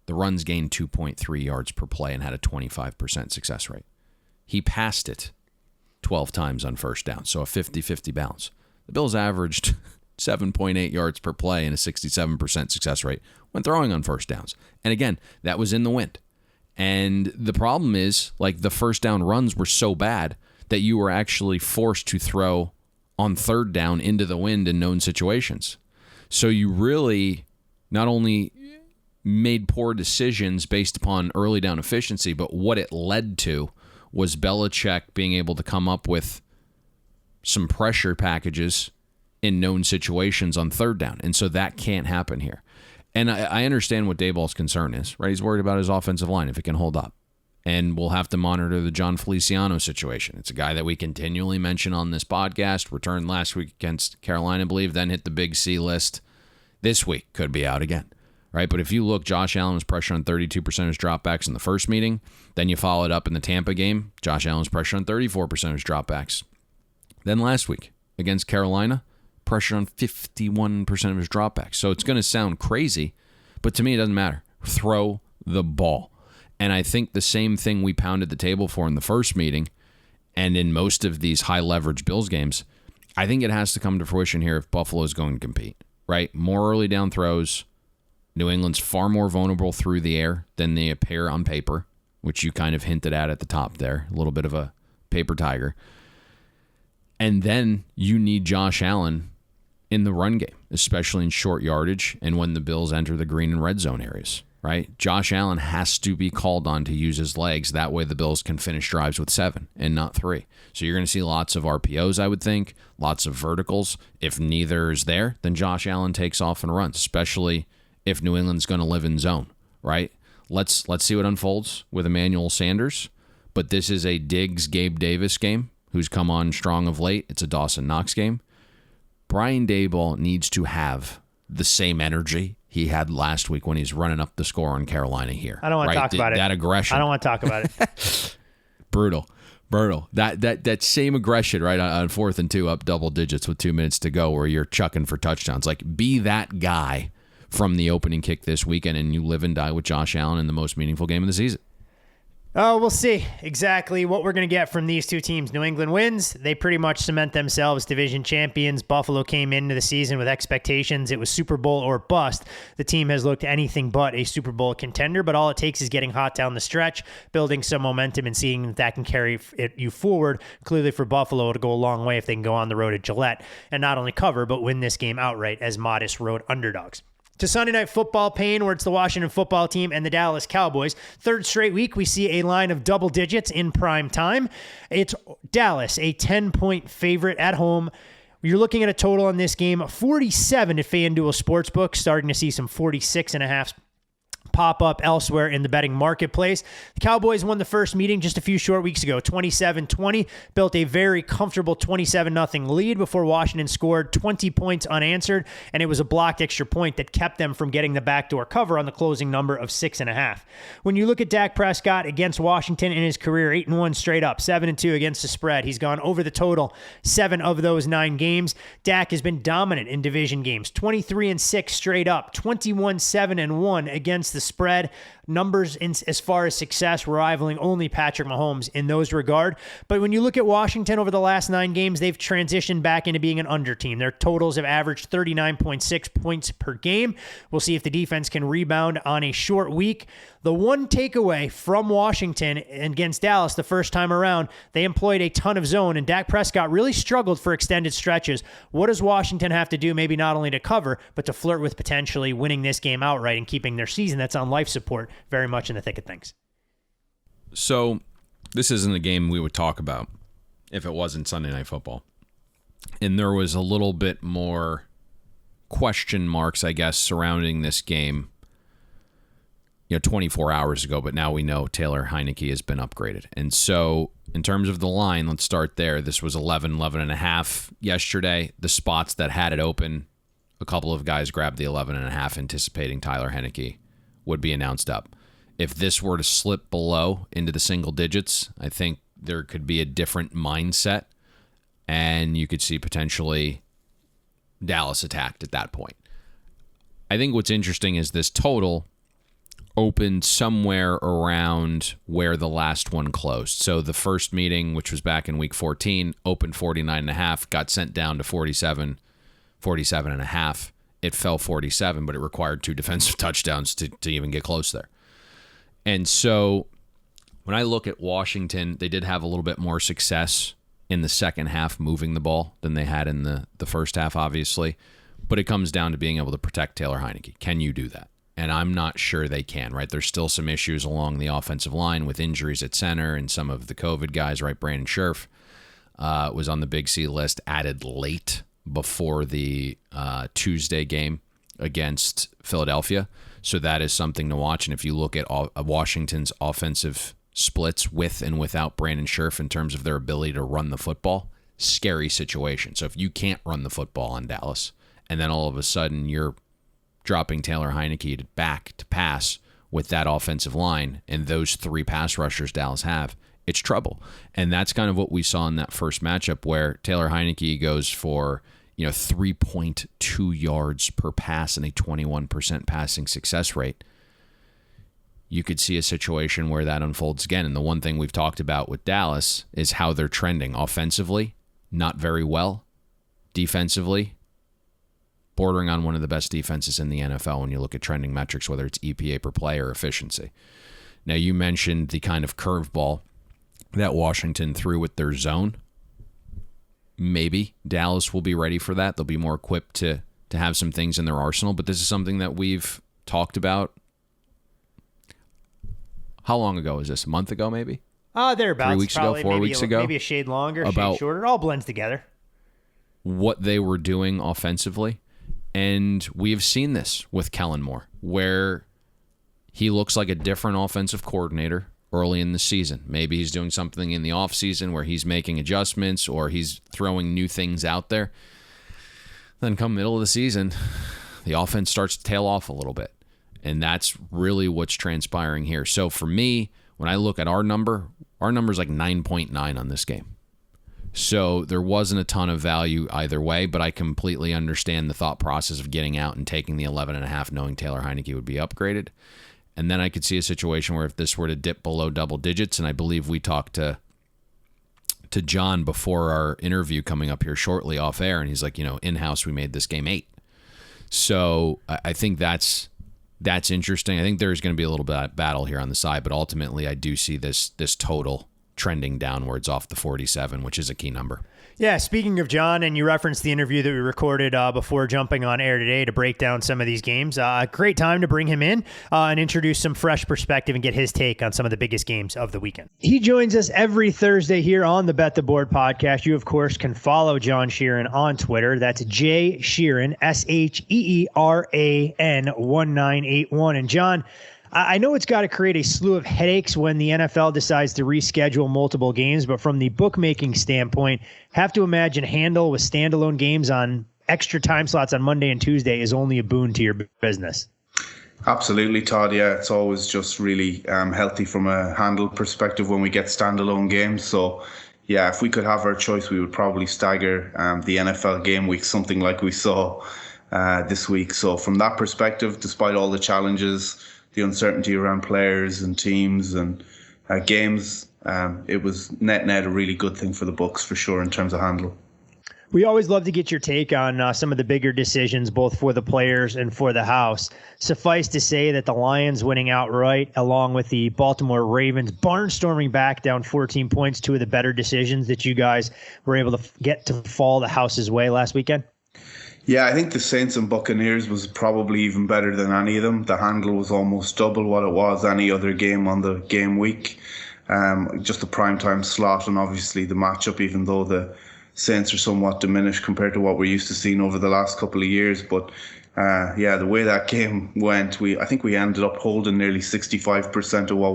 the runs gained 2.3 yards per play and had a 25% success rate. He passed it 12 times on first down, so a 50-50 balance. The Bills averaged 7.8 yards per play and a 67% success rate when throwing on first downs. And again, that was in the wind. And the problem is, like, the first down runs were so bad that you were actually forced to throw on third down into the wind in known situations. So you really not only made poor decisions based upon early down efficiency, but what it led to was Belichick being able to come up with some pressure packages in known situations on third down. And so that can't happen here. And I understand what Daboll's concern is, right? He's worried about his offensive line, if it can hold up. And we'll have to monitor the John Feliciano situation. It's a guy that we continually mention on this podcast, returned last week against Carolina, I believe, then hit the Big C list. This week could be out again, right? But if you look, Josh Allen was pressured on 32% of his dropbacks in the first meeting. Then you follow it up in the Tampa game. Josh Allen was pressured on 34% of his dropbacks. Then last week against Carolina, pressure on 51% of his dropbacks. So it's going to sound crazy, but to me it doesn't matter. Throw the ball. And I think the same thing we pounded the table for in the first meeting and in most of these high-leverage Bills games, I think it has to come to fruition here if Buffalo is going to compete, right? More early down throws. New England's far more vulnerable through the air than they appear on paper, which you kind of hinted at the top there, a little bit of a paper tiger. And then you need Josh Allen in the run game, especially in short yardage and when the Bills enter the green and red zone areas, right? Josh Allen has to be called on to use his legs. That way the Bills can finish drives with 7 and not 3. So you're going to see lots of RPOs, I would think, lots of verticals. If neither is there, then Josh Allen takes off and runs, especially if New England's going to live in zone, right? Let's see what unfolds with Emmanuel Sanders. But this is a Diggs-Gabe Davis game, who's come on strong of late. It's a Dawson Knox game. Brian Daboll needs to have the same energy he had last week when he's running up the score on Carolina here. I don't want to talk about it. That aggression. I don't want to talk about it. Brutal. That same aggression, right, on 4th and 2 up double digits with 2 minutes to go where you're chucking for touchdowns. Like, be that guy from the opening kick this weekend, and you live and die with Josh Allen in the most meaningful game of the season. Oh, we'll see exactly what we're going to get from these two teams. New England wins. They pretty much cement themselves division champions. Buffalo came into the season with expectations. It was Super Bowl or bust. The team has looked anything but a Super Bowl contender, but all it takes is getting hot down the stretch, building some momentum, and seeing that can carry you forward. Clearly for Buffalo, it'll go a long way if they can go on the road at Gillette and not only cover, but win this game outright as modest road underdogs. To Sunday Night Football, Payne, where it's the Washington football team and the Dallas Cowboys. Third straight week, we see a line of double digits in prime time. It's Dallas, a 10-point favorite at home. You're looking at a total on this game, 47 at FanDuel Sportsbook, starting to see some 46.5 pop up elsewhere in the betting marketplace. The Cowboys won the first meeting just a few short weeks ago, 27-20, built a very comfortable 27-0 lead before Washington scored 20 points unanswered, and it was a blocked extra point that kept them from getting the backdoor cover on the closing number of 6.5. When you look at Dak Prescott against Washington in his career, 8-1 straight up, 7-2 against the spread. He's gone over the total 7 of those 9 games. Dak has been dominant in division games, 23-6 straight up, 21-7-1 against the spread. Numbers as far as success rivaling only Patrick Mahomes in those regard. But when you look at Washington over the last 9 games, they've transitioned back into being an under team. Their totals have averaged 39.6 points per game. We'll see if the defense can rebound on a short week. The one takeaway from Washington against Dallas the first time around, they employed a ton of zone, and Dak Prescott really struggled for extended stretches. What does Washington have to do, maybe not only to cover, but to flirt with potentially winning this game outright and keeping their season that's on life support very much in the thick of things? So this isn't a game we would talk about if it wasn't Sunday Night Football. And there was a little bit more question marks, I guess, surrounding this game 24 hours ago, but now we know Taylor Heineke has been upgraded. And so in terms of the line, let's start there. This was 11.5 yesterday. The spots that had it open, a couple of guys grabbed the 11.5 anticipating Tyler Heineke would be announced up. If this were to slip below into the single digits, I think there could be a different mindset, and you could see potentially Dallas attacked at that point. I think what's interesting is this total opened somewhere around where the last one closed. So the first meeting, which was back in week 14, opened 49.5, got sent down to 47.5. It fell 47, but it required 2 defensive touchdowns to even get close there. And so when I look at Washington, they did have a little bit more success in the second half moving the ball than they had in the first half, obviously. But it comes down to being able to protect Taylor Heineke. Can you do that? And I'm not sure they can, right? There's still some issues along the offensive line with injuries at center and some of the COVID guys, right? Brandon Scherf was on the Big C list, added late before the Tuesday game against Philadelphia. So that is something to watch. And if you look at Washington's offensive splits with and without Brandon Scherf in terms of their ability to run the football, scary situation. So if you can't run the football on Dallas, and then all of a sudden you're dropping Taylor Heineke back to pass with that offensive line and those 3 pass rushers Dallas have, it's trouble. And that's kind of what we saw in that first matchup where Taylor Heineke goes for 3.2 yards per pass and a 21% passing success rate. You could see a situation where that unfolds again. And the one thing we've talked about with Dallas is how they're trending offensively, not very well. Defensively, bordering on one of the best defenses in the NFL when you look at trending metrics, whether it's EPA per play or efficiency. Now, you mentioned the kind of curveball that Washington threw with their zone. maybe Dallas will be ready for that. They'll be more equipped to have some things in their arsenal. But this is something that we've talked about. How long ago is this? A month ago, maybe? Thereabouts. 3 weeks ago, 4 weeks ago? Maybe a shade longer, a about shade shorter. It all blends together. What they were doing offensively. And we have seen this with Kellen Moore, where he looks like a different offensive coordinator early in the season. Maybe he's doing something in the offseason where he's making adjustments or he's throwing new things out there. Then come middle of the season, the offense starts to tail off a little bit. And that's really what's transpiring here. So for me, when I look at our number's like 9.9 on this game. So there wasn't a ton of value either way, but I completely understand the thought process of getting out and taking the 11.5, knowing Taylor Heineke would be upgraded. And then I could see a situation where if this were to dip below double digits, and I believe we talked to John before our interview coming up here shortly off air, and he's like, in-house we made this game 8. So I think that's interesting. I think there's going to be a little bit of battle here on the side, but ultimately I do see this total trending downwards off the 47, which is a key number. Yeah, speaking of John, and you referenced the interview that we recorded before jumping on air today to break down some of these games. Great time to bring him in and introduce some fresh perspective and get his take on some of the biggest games of the weekend. He joins us every Thursday here on the Bet the Board podcast. You, of course, can follow John Sheeran on Twitter. That's J Sheeran, SHEERAN 1981. And John, I know it's got to create a slew of headaches when the NFL decides to reschedule multiple games, but from the bookmaking standpoint, have to imagine handle with standalone games on extra time slots on Monday and Tuesday is only a boon to your business. Absolutely, Todd. Yeah, it's always just really healthy from a handle perspective when we get standalone games. So, yeah, if we could have our choice, we would probably stagger the NFL game week, something like we saw this week. So from that perspective, despite all the challenges, the uncertainty around players and teams and games, it was net a really good thing for the books for sure in terms of handle. We always love to get your take on some of the bigger decisions, both for the players and for the house. Suffice to say that the Lions winning outright, along with the Baltimore Ravens barnstorming back down 14 points, two of the better decisions that you guys were able to get to fall the house's way last weekend. Yeah, I think the Saints and Buccaneers was probably even better than any of them. The handle was almost double what it was any other game on the game week. Just the primetime slot and obviously the matchup, even though the Saints are somewhat diminished compared to what we're used to seeing over the last couple of years. But the way that game went, I think we ended up holding nearly 65% of what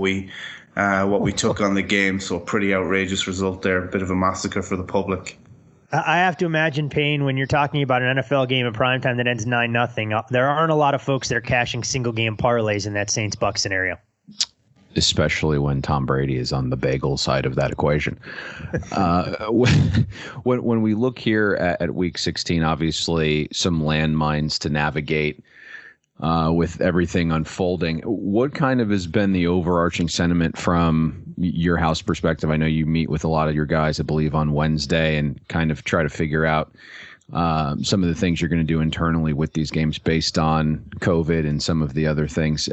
we took on the game. So pretty outrageous result there. A bit of a massacre for the public. I have to imagine, Payne, when you're talking about an NFL game at primetime that ends 9-0, there aren't a lot of folks that are cashing single-game parlays in that Saints-Bucs scenario. Especially when Tom Brady is on the bagel side of that equation. When we look here at Week 16, obviously some landmines to navigate with everything unfolding. What kind of has been the overarching sentiment from your house perspective? I know you meet with a lot of your guys, I believe, on Wednesday and kind of try to figure out some of the things you're going to do internally with these games based on COVID and some of the other things.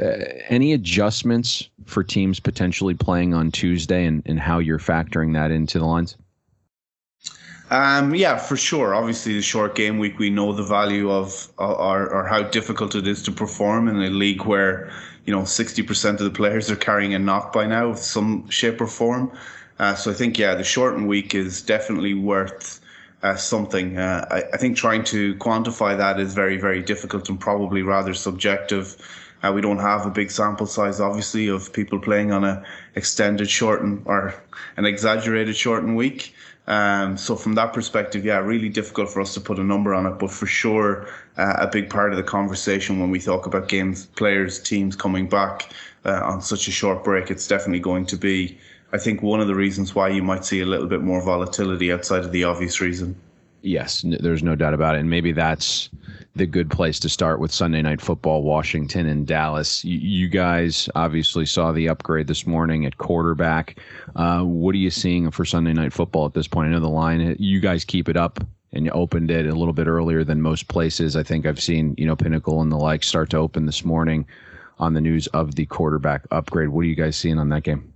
Any adjustments for teams potentially playing on Tuesday and how you're factoring that into the lines? Yeah, for sure. Obviously, the short game week, we know the value of or how difficult it is to perform in a league where 60% of the players are carrying a knock by now of some shape or form. So I think the shortened week is definitely worth something. I think trying to quantify that is very, very difficult and probably rather subjective. We don't have a big sample size, obviously, of people playing on a extended shortened or an exaggerated shortened week. So from that perspective, really difficult for us to put a number on it. But for sure, a big part of the conversation when we talk about games, players, teams coming back on such a short break, it's definitely going to be, I think, one of the reasons why you might see a little bit more volatility outside of the obvious reason. Yes, there's no doubt about it. And maybe that's the good place to start with Sunday Night Football, Washington and Dallas. You guys obviously saw the upgrade this morning at quarterback. What are you seeing for Sunday Night Football at this point? I know the line, you guys keep it up and you opened it a little bit earlier than most places. I think I've seen, Pinnacle and the like start to open this morning on the news of the quarterback upgrade. What are you guys seeing on that game?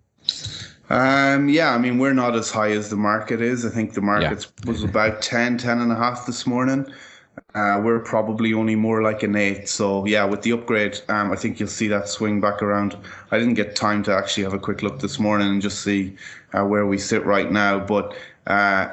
Yeah, I mean, we're not as high as the market is. I think the market was about 10.5 this morning. We're probably only more like an 8. So yeah, with the upgrade, I think you'll see that swing back around. I didn't get time to actually have a quick look this morning and just see where we sit right now. But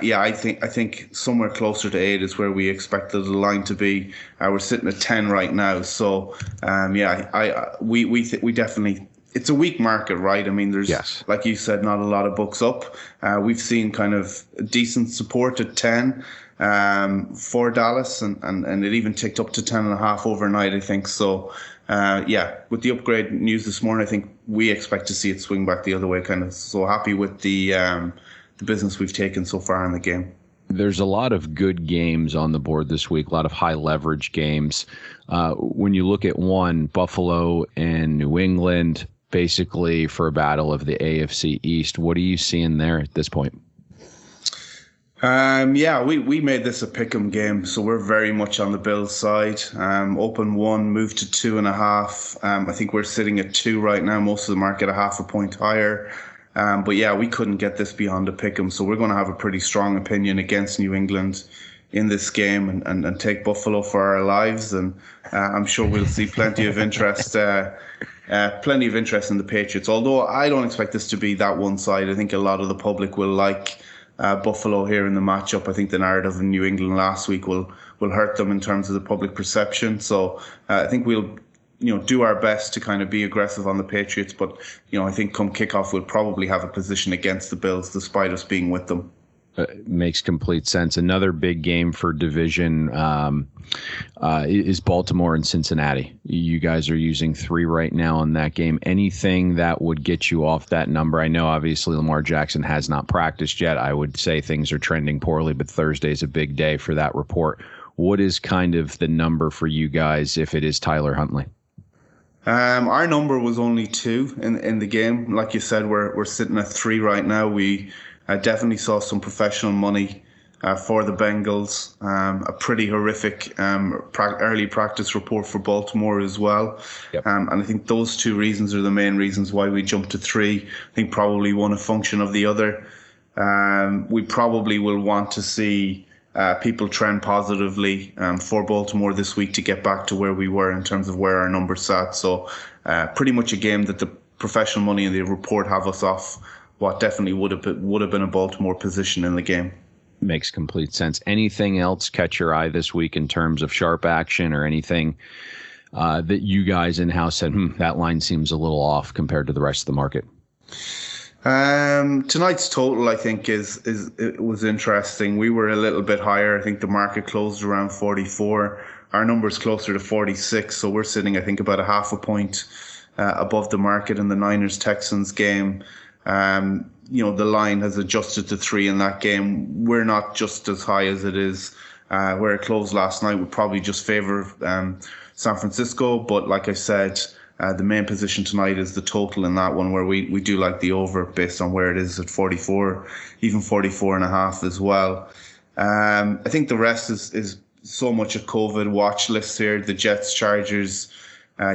yeah, I think somewhere closer to 8 is where we expected the line to be. We're sitting at 10 right now. So yeah, we definitely. It's a weak market, right? I mean, there's, like you said, not a lot of books up. We've seen kind of decent support at 10 for Dallas, and it even ticked up to 10.5 overnight, I think. So, yeah, with the upgrade news this morning, I think we expect to see it swing back the other way. Kind of so happy with the business we've taken so far in the game. There's a lot of good games on the board this week, a lot of high leverage games. When you look at one, Buffalo and New England, basically for a battle of the AFC East. What are you seeing there at this point? Yeah, we made this a pick'em game, so we're very much on the Bills side. Open 1, moved to 2.5. I think we're sitting at 2 right now. Most of the market a half a point higher. But yeah, we couldn't get this beyond a pick'em, so we're going to have a pretty strong opinion against New England in this game and take Buffalo for our lives. And I'm sure we'll see plenty of interest. Plenty of interest in the Patriots, although I don't expect this to be that one side. I think a lot of the public will like Buffalo here in the matchup. I think the narrative in New England last week will hurt them in terms of the public perception. So I think we'll do our best to kind of be aggressive on the Patriots. But I think come kickoff we'll probably have a position against the Bills despite us being with them. Makes complete sense. Another big game for division is Baltimore and Cincinnati. You guys are using 3 right now on that game. Anything that would get you off that number? I know obviously Lamar Jackson has not practiced yet. I would say things are trending poorly, but Thursday is a big day for that report. What is kind of the number for you guys if it is Tyler Huntley? Our number was only 2 in the game. Like you said, we're sitting at 3 right now. We definitely saw some professional money for the Bengals. A pretty horrific early practice report for Baltimore as well. Yep. And I think those 2 reasons are the main reasons why we jumped to 3. I think probably one a function of the other. We probably will want to see people trend positively for Baltimore this week to get back to where we were in terms of where our numbers sat. So pretty much a game that the professional money and the report have us off what definitely would have been a Baltimore position in the game. Makes complete sense. Anything else catch your eye this week in terms of sharp action or anything that you guys in-house said, that line seems a little off compared to the rest of the market? Tonight's total, I think, it was interesting. We were a little bit higher. I think the market closed around 44. Our number's closer to 46, so we're sitting, I think, about a half a point above the market in the Niners-Texans game. The line has adjusted to 3 in that game. We're not just as high as it is where it closed last night. Would probably just favor San Francisco. But like I said, the main position tonight is the total in that one, where we do like the over based on where it is at 44, even 44.5 as well. I think the rest is so much a COVID watch list here. The Jets, Chargers,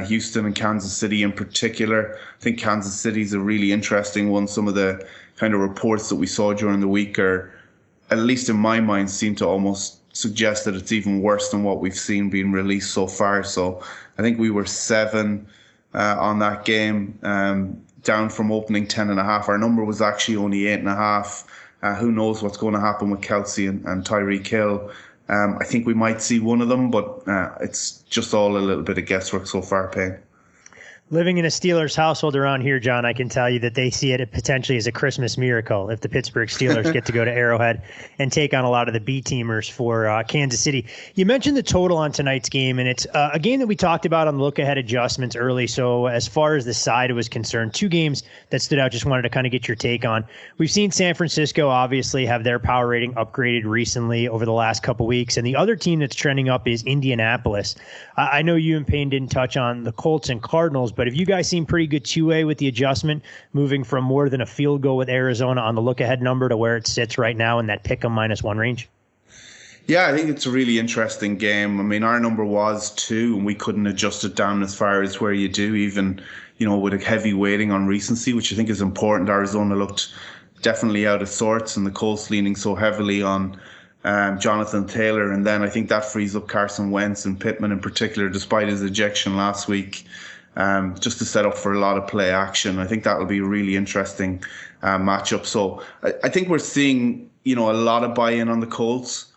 Houston and Kansas City in particular. I think Kansas City is a really interesting one. Some of the kind of reports that we saw during the week are, at least in my mind, seem to almost suggest that it's even worse than what we've seen being released so far. So I think we were 7 on that game, down from opening 10.5. Our number was actually only 8.5. Who knows what's going to happen with Kelsey and Tyreek Hill. I think we might see one of them, but it's just all a little bit of guesswork so far, Payne. Living in a Steelers household around here, John, I can tell you that they see it potentially as a Christmas miracle if the Pittsburgh Steelers get to go to Arrowhead and take on a lot of the B-teamers for Kansas City. You mentioned the total on tonight's game, and it's a game that we talked about on the look-ahead adjustments early. So as far as the side was concerned, 2 games that stood out, just wanted to kind of get your take on. We've seen San Francisco obviously have their power rating upgraded recently over the last couple weeks, and the other team that's trending up is Indianapolis. I know you and Payne didn't touch on the Colts and Cardinals, but have you guys seen pretty good 2A with the adjustment, moving from more than a field goal with Arizona on the look-ahead number to where it sits right now in that pick 'em -1 range? Yeah, I think it's a really interesting game. I mean, our number was 2, and we couldn't adjust it down as far as where you do, even, with a heavy weighting on recency, which I think is important. Arizona looked definitely out of sorts, and the Colts leaning so heavily on Jonathan Taylor. And then I think that frees up Carson Wentz and Pittman in particular, despite his ejection last week, just to set up for a lot of play action. I think that will be a really interesting matchup. So I think we're seeing, a lot of buy-in on the Colts.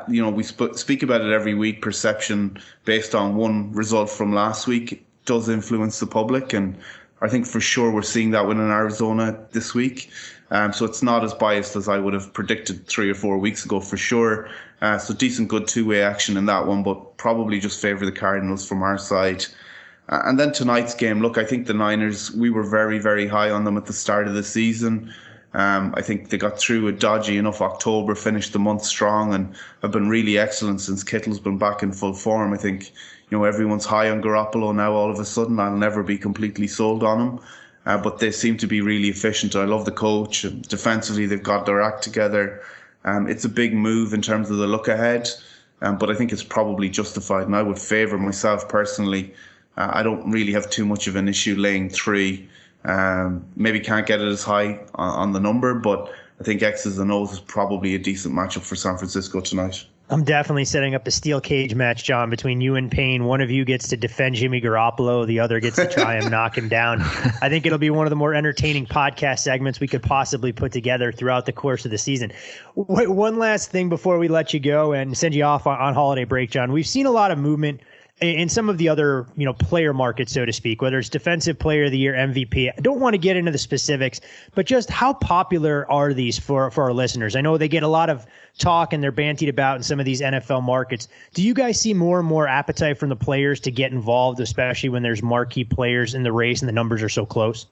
We speak about it every week. Perception based on one result from last week does influence the public, and I think for sure we're seeing that within Arizona this week. So it's not as biased as I would have predicted 3 or 4 weeks ago for sure. So decent, good two-way action in that one, but probably just favour the Cardinals from our side. And then tonight's game, look, I think the Niners, we were very, very high on them at the start of the season. I think they got through a dodgy enough October, finished the month strong, and have been really excellent since Kittle's been back in full form. I think, everyone's high on Garoppolo now all of a sudden. I'll never be completely sold on him. But they seem to be really efficient. I love the coach. Defensively, they've got their act together. It's a big move in terms of the look ahead, but I think it's probably justified. And I would favour myself personally. I don't really have too much of an issue laying 3. Maybe can't get it as high on the number, but I think X's and O's is probably a decent matchup for San Francisco tonight. I'm definitely setting up a steel cage match, John, between you and Payne. One of you gets to defend Jimmy Garoppolo. The other gets to try and knock him down. I think it'll be one of the more entertaining podcast segments we could possibly put together throughout the course of the season. Wait, one last thing before we let you go and send you off on holiday break, John. We've seen a lot of movement in some of the other, player markets, so to speak, whether it's defensive player of the year, MVP. I don't want to get into the specifics, but just how popular are these for our listeners? I know they get a lot of talk and they're bantied about in some of these NFL markets. Do you guys see more and more appetite from the players to get involved, especially when there's marquee players in the race and the numbers are so close?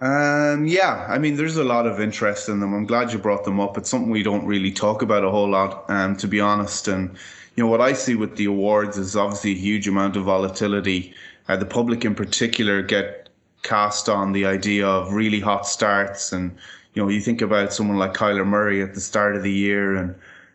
Yeah, I mean, there's a lot of interest in them. I'm glad you brought them up. It's something we don't really talk about a whole lot, to be honest. And what I see with the awards is obviously a huge amount of volatility. The public in particular get cast on the idea of really hot starts. And, you think about someone like Kyler Murray at the start of the year. And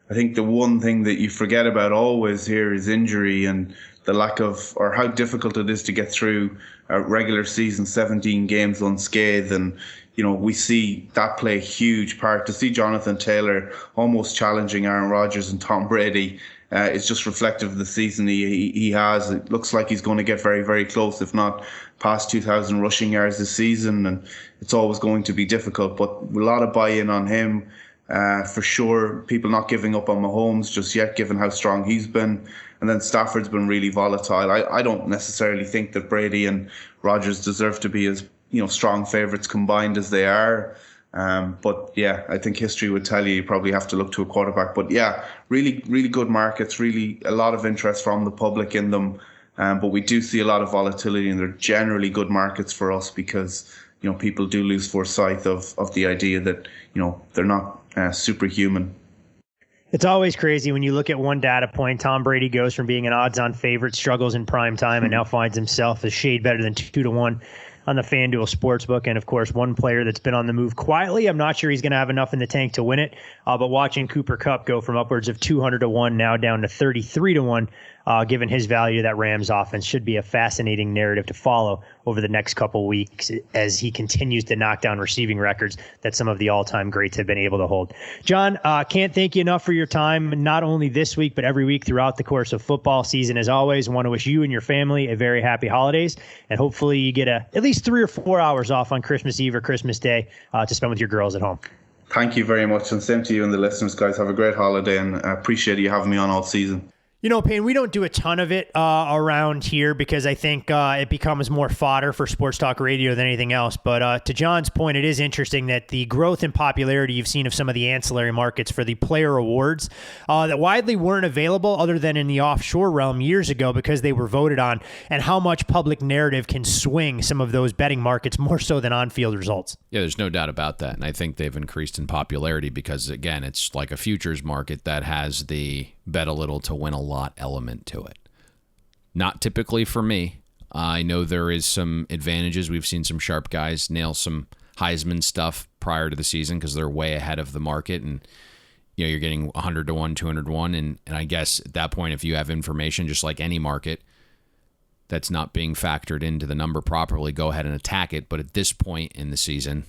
I think the one thing that you forget about always here is injury and the lack of, or how difficult it is to get through a regular season, 17 games unscathed. And, we see that play a huge part. To see Jonathan Taylor almost challenging Aaron Rodgers and Tom Brady, it's just reflective of the season he has. It looks like he's going to get very, very close, if not past 2,000 rushing yards this season. And it's always going to be difficult, but a lot of buy-in on him. For sure, people not giving up on Mahomes just yet, given how strong he's been. And then Stafford's been really volatile. I don't necessarily think that Brady and Rodgers deserve to be as strong favourites combined as they are. But yeah, I think history would tell you probably have to look to a quarterback. But yeah, really, really good markets, really a lot of interest from the public in them. But we do see a lot of volatility, and they're generally good markets for us because, people do lose foresight of the idea that, they're not superhuman. It's always crazy when you look at one data point. Tom Brady goes from being an odds-on favorite, struggles in prime time, and now finds himself a shade better than 2-1 on the FanDuel Sportsbook. And, of course, one player that's been on the move quietly. I'm not sure he's going to have enough in the tank to win it, but watching Cooper Kupp go from upwards of 200-1 now down to 33-1, given his value to that Rams offense, should be a fascinating narrative to follow over the next couple weeks as he continues to knock down receiving records that some of the all-time greats have been able to hold. John, can't thank you enough for your time, not only this week, but every week throughout the course of football season. As always, I want to wish you and your family a very happy holidays, and hopefully you get at least 3 or 4 hours off on Christmas Eve or Christmas Day to spend with your girls at home. Thank you very much, and same to you and the listeners, guys. Have a great holiday, and I appreciate you having me on all season. Payne, we don't do a ton of it around here because I think it becomes more fodder for sports talk radio than anything else. But to John's point, it is interesting that the growth in popularity you've seen of some of the ancillary markets for the player awards that widely weren't available other than in the offshore realm years ago because they were voted on, and how much public narrative can swing some of those betting markets more so than on-field results. Yeah, there's no doubt about that. And I think they've increased in popularity because, again, it's like a futures market that has the bet a little to win a lot element to it. Not typically for me. I know there is some advantages. We've seen some sharp guys nail some Heisman stuff prior to the season because they're way ahead of the market. And, you're getting 100 to 1, 200 to 1. And I guess at that point, if you have information, just like any market, that's not being factored into the number properly, go ahead and attack it. But at this point in the season,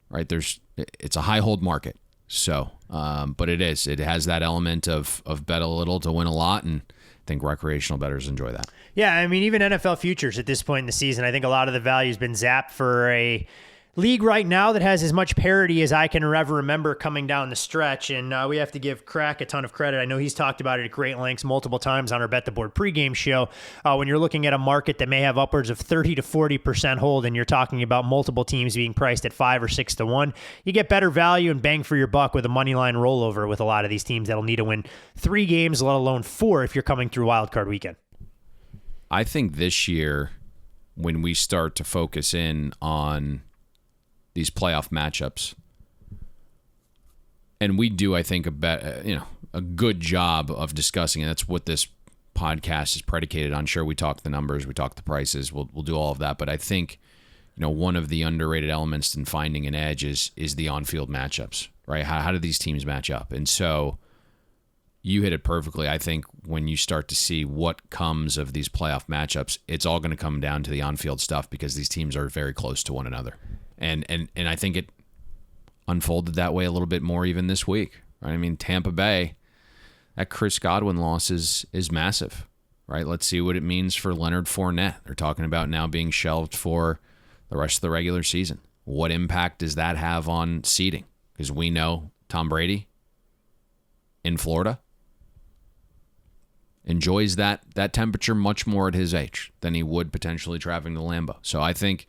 right, it's a high hold market. So, but it has that element of bet a little to win a lot. And I think recreational bettors enjoy that. Yeah, I mean, even NFL futures at this point in the season, I think a lot of the value has been zapped for a league right now that has as much parity as I can ever remember coming down the stretch. And we have to give Crack a ton of credit. I know he's talked about it at great lengths multiple times on our Bet the Board pregame show. When you're looking at a market that may have upwards of 30 to 40% hold, and you're talking about multiple teams being priced at 5 or 6 to 1, you get better value and bang for your buck with a money line rollover with a lot of these teams that'll need to win 3 games, let alone 4 if you're coming through wildcard weekend. I think this year, when we start to focus in on these playoff matchups, and we do, I think, a good job of discussing it. That's what this podcast is predicated on. Sure, we talk the numbers, we talk the prices, we'll do all of that. But I think, one of the underrated elements in finding an edge is the on-field matchups, right? How do these teams match up? And so you hit it perfectly. I think when you start to see what comes of these playoff matchups, it's all going to come down to the on-field stuff because these teams are very close to one another. And I think it unfolded that way a little bit more even this week. Right? I mean, Tampa Bay, that Chris Godwin loss is massive. Right? Let's see what it means for Leonard Fournette. They're talking about now being shelved for the rest of the regular season. What impact does that have on seeding? Because we know Tom Brady in Florida enjoys that temperature much more at his age than he would potentially traveling to Lambeau. So I think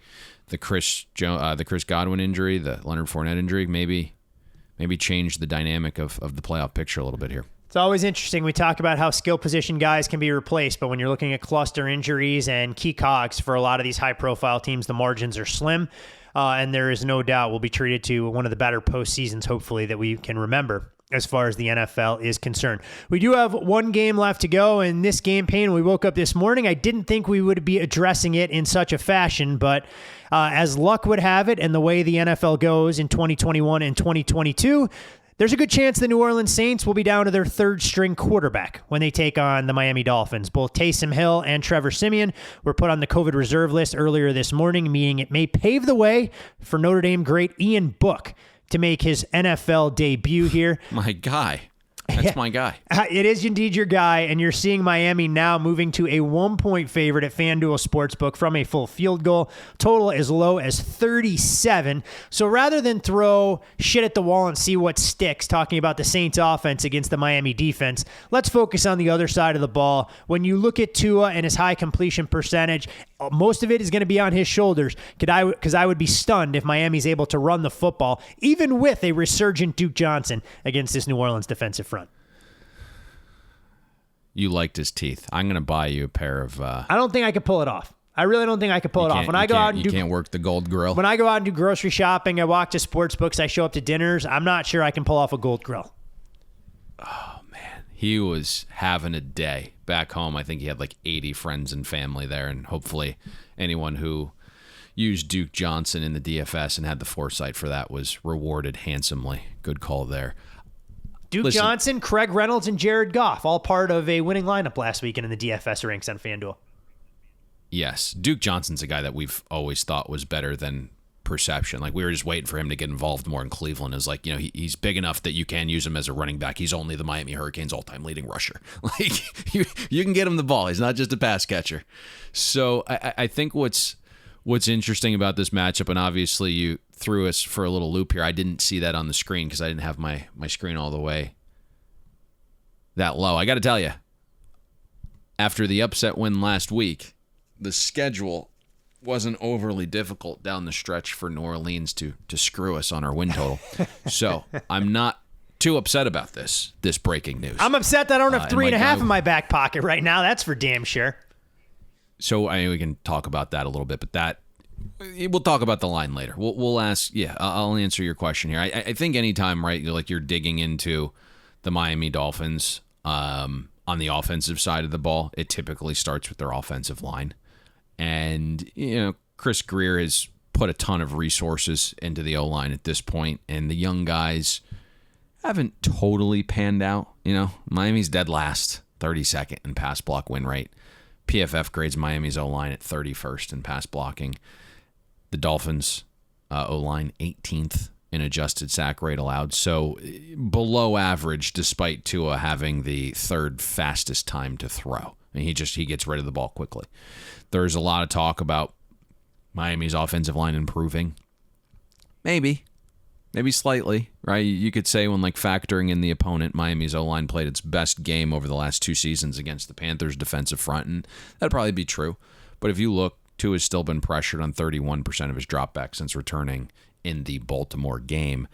the Chris Godwin injury, the Leonard Fournette injury, maybe change the dynamic of the playoff picture a little bit here. It's always interesting. We talk about how skill position guys can be replaced, but when you're looking at cluster injuries and key cogs for a lot of these high-profile teams, the margins are slim, and there is no doubt we'll be treated to one of the better postseasons, hopefully, that we can remember as far as the NFL is concerned. We do have one game left to go, and this game, Payne, we woke up this morning, I didn't think we would be addressing it in such a fashion, but as luck would have it and the way the NFL goes in 2021 and 2022, there's a good chance the New Orleans Saints will be down to their third-string quarterback when they take on the Miami Dolphins. Both Taysom Hill and Trevor Siemian were put on the COVID reserve list earlier this morning, meaning it may pave the way for Notre Dame great Ian Book to make his NFL debut here. My guy. That's my guy. It is indeed your guy, and you're seeing Miami now moving to a 1-point favorite at FanDuel Sportsbook from a full field goal, total as low as 37. So rather than throw shit at the wall and see what sticks, talking about the Saints offense against the Miami defense, let's focus on the other side of the ball. When you look at Tua and his high completion percentage, most of it is going to be on his shoulders, because I would be stunned if Miami's able to run the football, even with a resurgent Duke Johnson against this New Orleans defensive front. You liked his teeth. I'm going to buy you a pair of... I don't think I could pull it off. I really don't think I could pull it off. When I go out and you can't work the gold grill. When I go out and do grocery shopping, I walk to sports books, I show up to dinners, I'm not sure I can pull off a gold grill. Oh, man. He was having a day. Back home, I think he had like 80 friends and family there, and hopefully anyone who used Duke Johnson in the DFS and had the foresight for that was rewarded handsomely. Good call there. Duke Johnson, Craig Reynolds, and Jared Goff, all part of a winning lineup last weekend in the DFS ranks on FanDuel. Yes. Duke Johnson's a guy that we've always thought was better than perception. Like, we were just waiting for him to get involved more in Cleveland. It's like, he's big enough that you can use him as a running back. He's only the Miami Hurricanes all-time leading rusher. Like, you can get him the ball. He's not just a pass catcher. So I think what's interesting about this matchup, and obviously you threw us for a little loop here. I didn't see that on the screen because I didn't have my screen all the way that low. I got to tell you, after the upset win last week, the schedule wasn't overly difficult down the stretch for New Orleans to screw us on our win total. So I'm not too upset about this breaking news. I'm upset that I don't have 3.5 in my back pocket right now. That's for damn sure. So we can talk about that a little bit, but we'll talk about the line later. We'll ask. Yeah, I'll answer your question here. I think anytime, right, you're digging into the Miami Dolphins on the offensive side of the ball, it typically starts with their offensive line. And, Chris Greer has put a ton of resources into the O-line at this point, and the young guys haven't totally panned out. Miami's dead last, 32nd in pass block win rate. PFF grades Miami's O-line at 31st in pass blocking. The Dolphins' O-line 18th in adjusted sack rate allowed. So below average, despite Tua having the third fastest time to throw. He gets rid of the ball quickly. There's a lot of talk about Miami's offensive line improving. Maybe slightly, right? You could say when factoring in the opponent, Miami's O-line played its best game over the last 2 seasons against the Panthers' defensive front, and that'd probably be true. But if you look, Tua's still been pressured on 31% of his dropbacks since returning in the Baltimore game.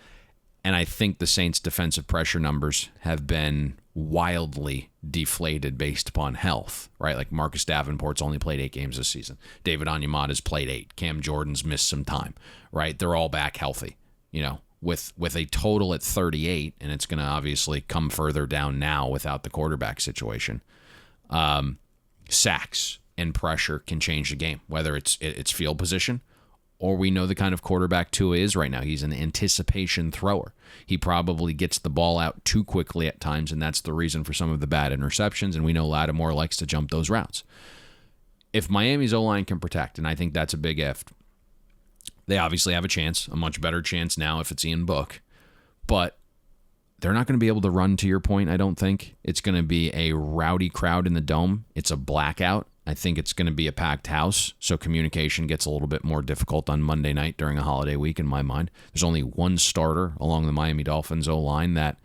And I think the Saints' defensive pressure numbers have been wildly deflated based upon health, right? Marcus Davenport's only played 8 games this season. David Onyemata's played 8. Cam Jordan's missed some time, right? They're all back healthy, with a total at 38, and it's going to obviously come further down now without the quarterback situation. Sacks and pressure can change the game, whether it's field position or we know the kind of quarterback Tua is right now. He's an anticipation thrower. He probably gets the ball out too quickly at times, and that's the reason for some of the bad interceptions, and we know Lattimore likes to jump those routes. If Miami's O-line can protect, and I think that's a big if, they obviously have a chance, a much better chance now if it's Ian Book, but they're not going to be able to run, to your point, I don't think. It's going to be a rowdy crowd in the Dome. It's a blackout. I think it's going to be a packed house, so communication gets a little bit more difficult on Monday night during a holiday week in my mind. There's only one starter along the Miami Dolphins O-line that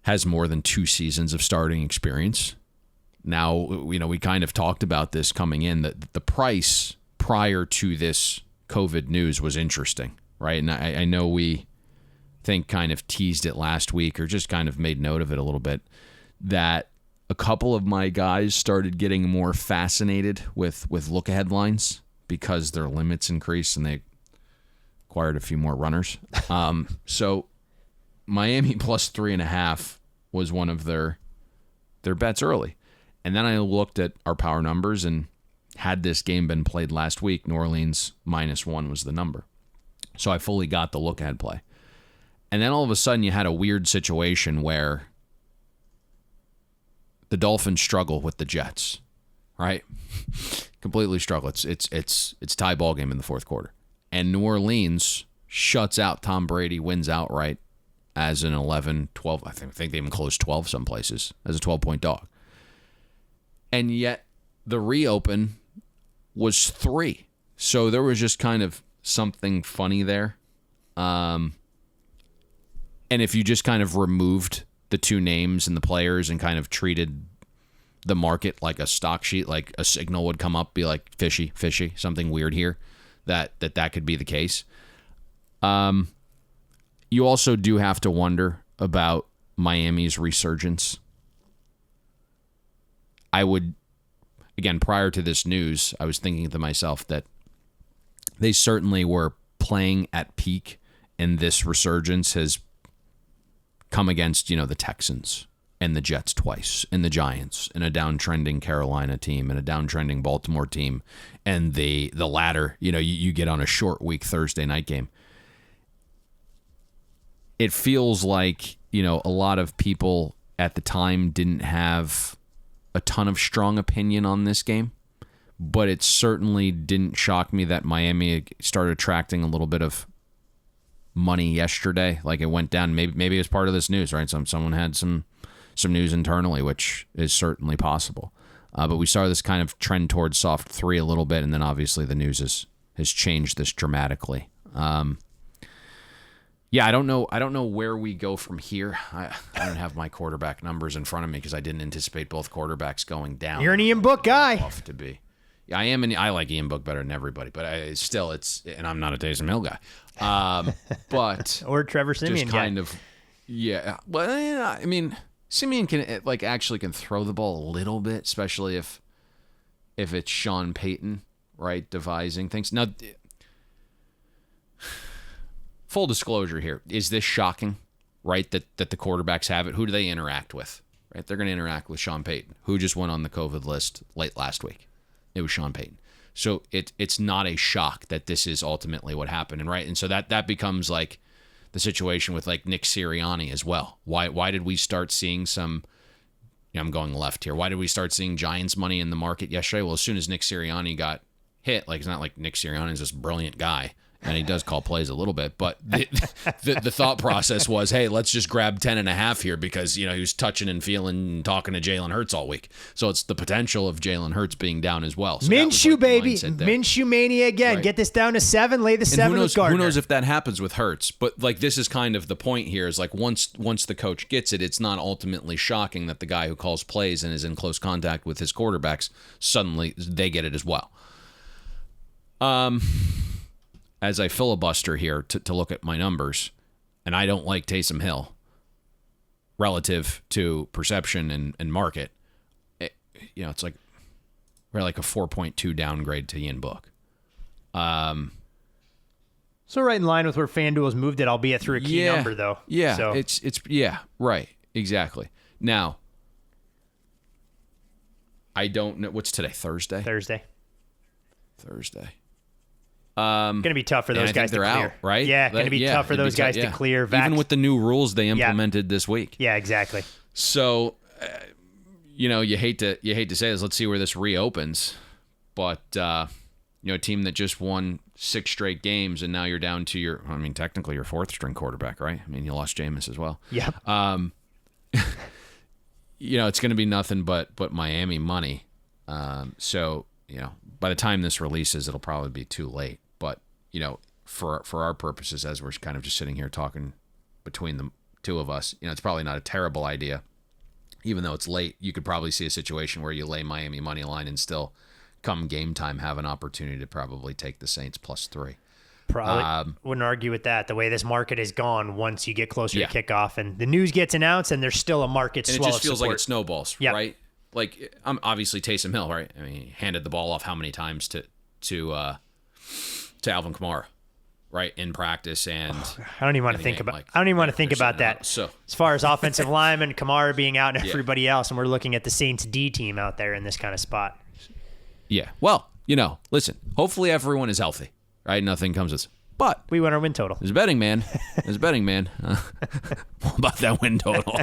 has more than 2 seasons of starting experience. Now, we kind of talked about this coming in, that the price prior to this COVID news was interesting, right? And I know we kind of teased it last week or just kind of made note of it a little bit, that a couple of my guys started getting more fascinated with look-ahead lines because their limits increased and they acquired a few more runners. So Miami plus 3.5 was one of their bets early. And then I looked at our power numbers, and had this game been played last week, New Orleans -1 was the number. So I fully got the look-ahead play. And then all of a sudden you had a weird situation where the Dolphins struggle with the Jets, right? Completely struggle. It's tie ball game in the fourth quarter. And New Orleans shuts out Tom Brady, wins outright as an 11-12. I think they even closed 12 some places as a 12-point dog. And yet the reopen was 3. So there was just kind of something funny there. And if you just kind of removed the 2 names and the players and kind of treated the market like a stock sheet, like a signal would come up, be like fishy, something weird here, that could be the case. You also do have to wonder about Miami's resurgence. I would, again, prior to this news, I was thinking to myself that they certainly were playing at peak, and this resurgence has come against, the Texans and the Jets twice, and the Giants, and a downtrending Carolina team, and a downtrending Baltimore team, and the latter, you get on a short week Thursday night game. It feels like, a lot of people at the time didn't have a ton of strong opinion on this game, but it certainly didn't shock me that Miami started attracting a little bit of money yesterday. Like, it went down. Maybe it was part of this news, right? Someone had some news internally, which is certainly possible. But we saw this kind of trend towards soft 3 a little bit, and then obviously the news has changed this dramatically. Yeah, I don't know where we go from here. I don't have my quarterback numbers in front of me because I didn't anticipate both quarterbacks going down. You're an Ian Book guy. Tough to be. Yeah, I am. I like Ian Book better than everybody, but and I'm not a Taysom Hill guy. But or Trevor Siemian just kind of, yeah. Well, yeah, I mean, Siemian can actually can throw the ball a little bit, especially if it's Sean Payton, right, devising things. Now, full disclosure here, is this shocking, right, that the quarterbacks have it? Who do they interact with? Right, they're going to interact with Sean Payton, who just went on the COVID list late last week. It was Sean Payton. So it's not a shock that this is ultimately what happened, and so that becomes like the situation with like Nick Sirianni as well. Why did we start seeing some? I'm going left here. Why did we start seeing Giants money in the market yesterday? Well, as soon as Nick Sirianni got hit, like it's not like Nick Sirianni is this brilliant guy, and he does call plays a little bit, but the thought process was, hey, let's just grab 10.5 here because he was touching and feeling and talking to Jalen Hurts all week. So it's the potential of Jalen Hurts being down as well. So Minshew, baby. Minshew mania again. Right. Get this down to 7. Lay the 7 with Gardner. Who knows if that happens with Hurts? But like this is kind of the point here is like once the coach gets it, it's not ultimately shocking that the guy who calls plays and is in close contact with his quarterbacks, suddenly they get it as well. As I filibuster here to look at my numbers, and I don't like Taysom Hill relative to perception and market, it's like we're like a 4.2 downgrade to Ian Book. So right in line with where FanDuel has moved it, albeit through a key number, though. Yeah, so. it's right, exactly. Now, I don't know what's today. Thursday. Going to be tough for those guys to clear. Out, right? Yeah, going to be tough for those guys to clear. Even with the new rules they implemented this week. Yeah, exactly. So, you hate to say this. Let's see where this reopens. But a team that just won 6 straight games, and now you're down to technically your 4th string quarterback, right? I mean, you lost Jameis as well. Yep. It's going to be nothing but Miami money. So, by the time this releases, it'll probably be too late. But, for our purposes, as we're kind of just sitting here talking between the two of us, it's probably not a terrible idea. Even though it's late, you could probably see a situation where you lay Miami money line and still, come game time, have an opportunity to probably take the Saints +3. Probably wouldn't argue with that. The way this market is gone once you get closer to kickoff and the news gets announced and there's still a market swell of support. And it just feels like it snowballs, right? Like, I'm obviously Taysom Hill, right? I mean, he handed the ball off how many times to Alvin Kamara, right, in practice, and I don't even want to think about. I don't even want to think about that. So, as far as offensive linemen, Kamara being out, and everybody else, and we're looking at the Saints D team out there in this kind of spot. Yeah. Well, listen. Hopefully, everyone is healthy, right? Nothing comes with. But we won our win total. There's a betting man. What about that win total?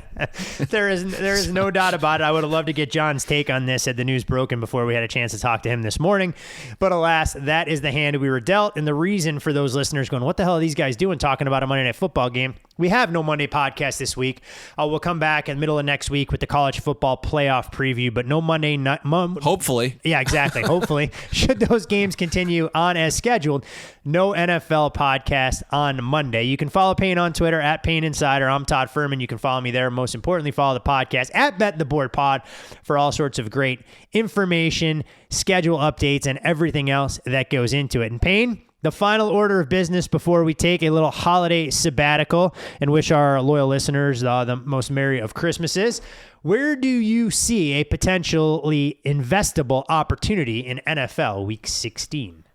There is no doubt about it. I would have loved to get John's take on this had the news broken before we had a chance to talk to him this morning. But alas, that is the hand we were dealt. And the reason for those listeners going, what the hell are these guys doing talking about a Monday Night Football game? We have no Monday podcast this week. We'll come back in the middle of next week with the college football playoff preview, but no Monday night. Hopefully. Yeah, exactly. Hopefully. Should those games continue on as scheduled, no NFL podcast on Monday. You can follow Payne on Twitter at Payne Insider. I'm Todd Furman. You can follow me there. Most importantly, follow the podcast at Bet the Board Pod for all sorts of great information, schedule updates, and everything else that goes into it. And Payne, the final order of business before we take a little holiday sabbatical and wish our loyal listeners the most merry of Christmases. Where do you see a potentially investable opportunity in NFL Week 16?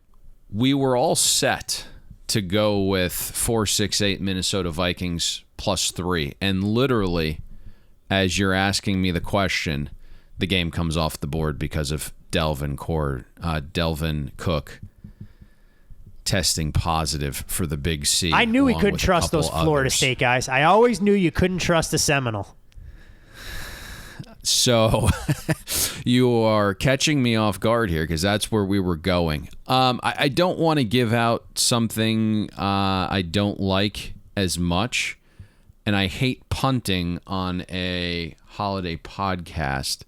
We were all set to go with 4-6-8 Minnesota Vikings +3. And literally, as you're asking me the question, the game comes off the board because of Delvin Cook testing positive for the Big C. I knew we couldn't trust those Florida State guys. I always knew you couldn't trust a Seminole. So you are catching me off guard here because that's where we were going. I don't want to give out something I don't like as much, and I hate punting on a holiday podcast,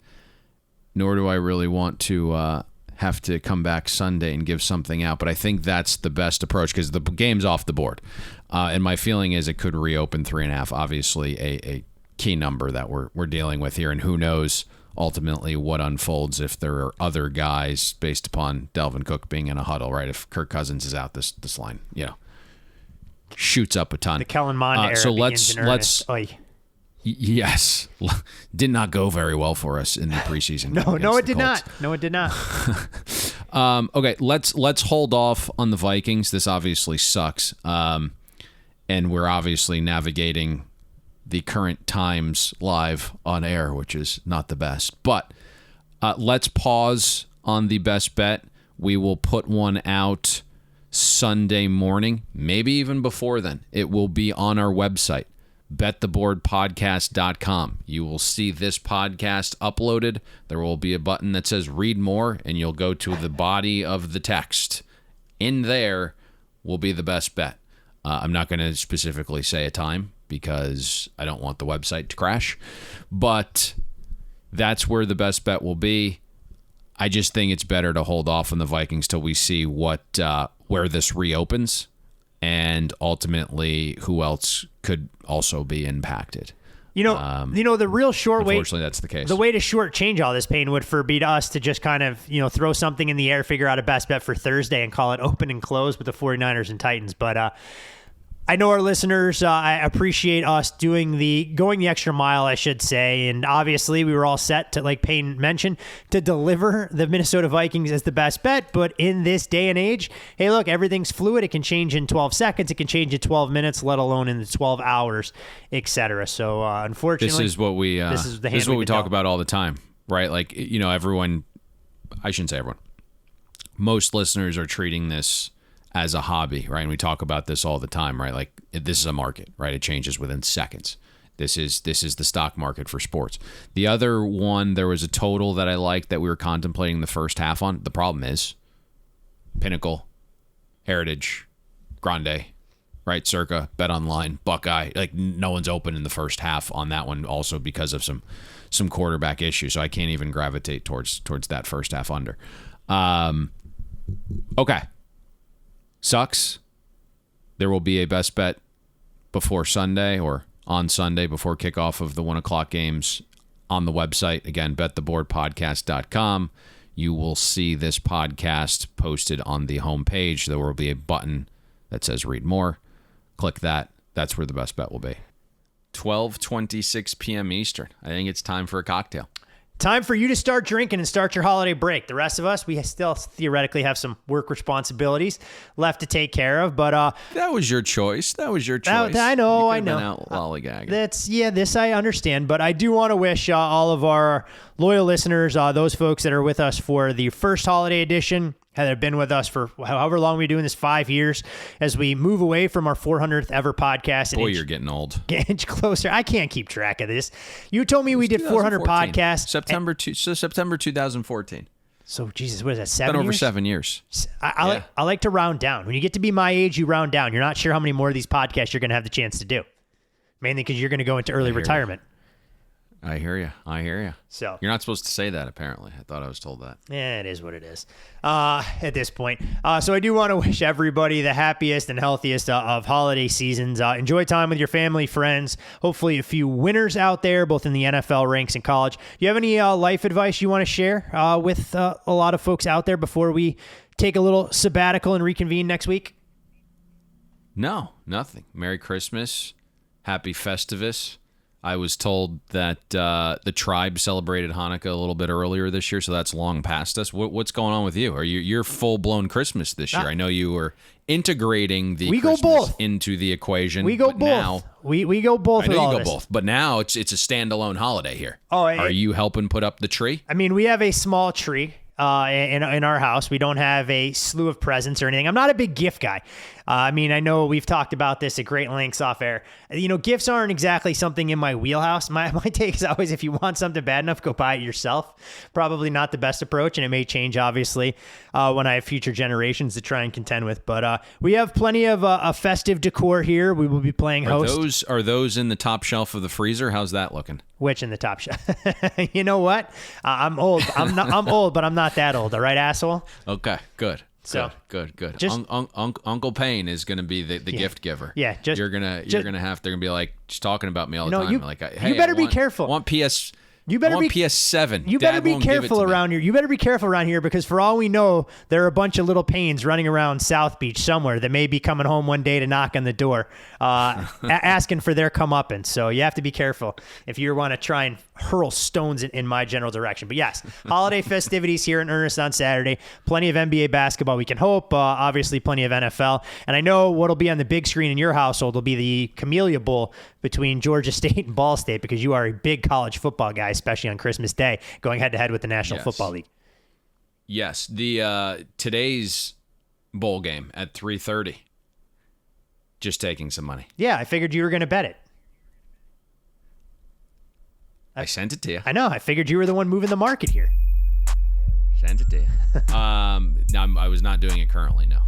nor do I really want to have to come back Sunday and give something out, but I think that's the best approach because the game's off the board. And my feeling is it could reopen 3.5, obviously a key number that we're dealing with here, and who knows ultimately what unfolds if there are other guys based upon Delvin Cook being in a huddle, right? If Kirk Cousins is out, this line, shoots up a ton. The Kellen Mond era so begins in earnest. Yes. Did not go very well for us in the preseason. No, it did not. No, it did not. Okay, let's hold off on the Vikings. This obviously sucks. And we're obviously navigating the current times live on air, which is not the best. But let's pause on the best bet. We will put one out Sunday morning, maybe even before then. It will be on our website, bettheboardpodcast.com. You will see this podcast uploaded. There will be a button that says read more, and you'll go to the body of the text. In there will be the best bet. I'm not going to specifically say a time because I don't want the website to crash, but that's where the best bet will be. I just think it's better to hold off on the Vikings till we see where this reopens and ultimately who else could also be impacted. The real short way. Unfortunately, that's the case. The way to shortchange all this, Payne, would be to us to just kind of, throw something in the air, figure out a best bet for Thursday and call it open and close with the 49ers and Titans. But I know our listeners, I appreciate us going the extra mile, I should say. And obviously we were all set to, like Payne mentioned, to deliver the Minnesota Vikings as the best bet. But in this day and age, hey, look, everything's fluid. It can change in 12 seconds. It can change in 12 minutes, let alone in the 12 hours, etc. So unfortunately, this is what we talk about all the time, right? Like, everyone, I shouldn't say everyone, most listeners are treating this as a hobby, right? And we talk about this all the time, right? Like, this is a market, right? It changes within seconds. This is the stock market for sports. The other one, there was a total that I liked that we were contemplating the first half on. The problem is Pinnacle, Heritage, Grande, right? Circa, Bet Online, Buckeye. Like, no one's open in the first half on that one, also because of some quarterback issues. So I can't even gravitate towards that first half under. Okay. Sucks. There will be a best bet before Sunday or on Sunday before kickoff of the 1 o'clock games on the website. Again, bettheboardpodcast.com. You will see this podcast posted on the homepage. There will be a button that says read more. Click that. That's where the best bet will be. 12:26 p.m. Eastern. I think it's time for a cocktail. Time for you to start drinking and start your holiday break. The rest of us, we still theoretically have some work responsibilities left to take care of, but that was your choice. I know. Been out lollygagging. This I understand, but I do want to wish all of our loyal listeners, those folks that are with us for the first holiday edition, that have been with us for however long we're doing this, 5 years, as we move away from our 400th ever podcast. Boy, you're getting old. Get inch closer. I can't keep track of this. You told me we did 400 podcasts. September 2014. So, Jesus, what is that, 7 years? Been over 7 years. I like to round down. When you get to be my age, you round down. You're not sure how many more of these podcasts you're going to have the chance to do. Mainly because you're going to go into early retirement. I hear you. So you're not supposed to say that, apparently. I thought I was told that. Yeah, it is what it is at this point. So I do want to wish everybody the happiest and healthiest of holiday seasons. Enjoy time with your family, friends. Hopefully a few winners out there, both in the NFL ranks and college. Do you have any life advice you want to share with a lot of folks out there before we take a little sabbatical and reconvene next week? No, nothing. Merry Christmas. Happy Festivus. I was told that the tribe celebrated Hanukkah a little bit earlier this year, so that's long past us. What's going on with you? You're full-blown Christmas this year. I know you were integrating the Christmas into the equation. We go both. Now, we go both. I know you go both, but now it's a standalone holiday here. Are you helping put up the tree? I mean, we have a small tree in our house. We don't have a slew of presents or anything. I'm not a big gift guy. I know we've talked about this at great lengths off air. Gifts aren't exactly something in my wheelhouse. My take is always, if you want something bad enough, go buy it yourself. Probably not the best approach, and it may change, obviously, when I have future generations to try and contend with. But we have plenty of a festive decor here. We will be playing host. Are those in the top shelf of the freezer? How's that looking? Which in the top shelf? You know what? I'm old. I'm old, but I'm not that old. All right, asshole? Okay, good. So good. Uncle Payne is going to be the gift giver. Yeah, you're gonna have. They're gonna be like just talking about me all the time. You better be careful. I want PS. You better be PS7. You better be careful around here. You better be careful around here because for all we know, there are a bunch of little Paynes running around South Beach somewhere that may be coming home one day to knock on the door, asking for their comeuppance. So you have to be careful if you want to try and hurl stones in my general direction. But yes, holiday festivities here in earnest on Saturday. Plenty of NBA basketball, we can hope. Obviously, plenty of NFL. And I know what'll be on the big screen in your household will be the Camellia Bowl between Georgia State and Ball State because you are a big college football guy, especially on Christmas Day, going head-to-head with the National Football League. Yes. The today's bowl game at 3:30. Just taking some money. Yeah, I figured you were going to bet it. I sent it to you. I know. I figured you were the one moving the market here. Sent it to you. No, I was not doing it currently. No.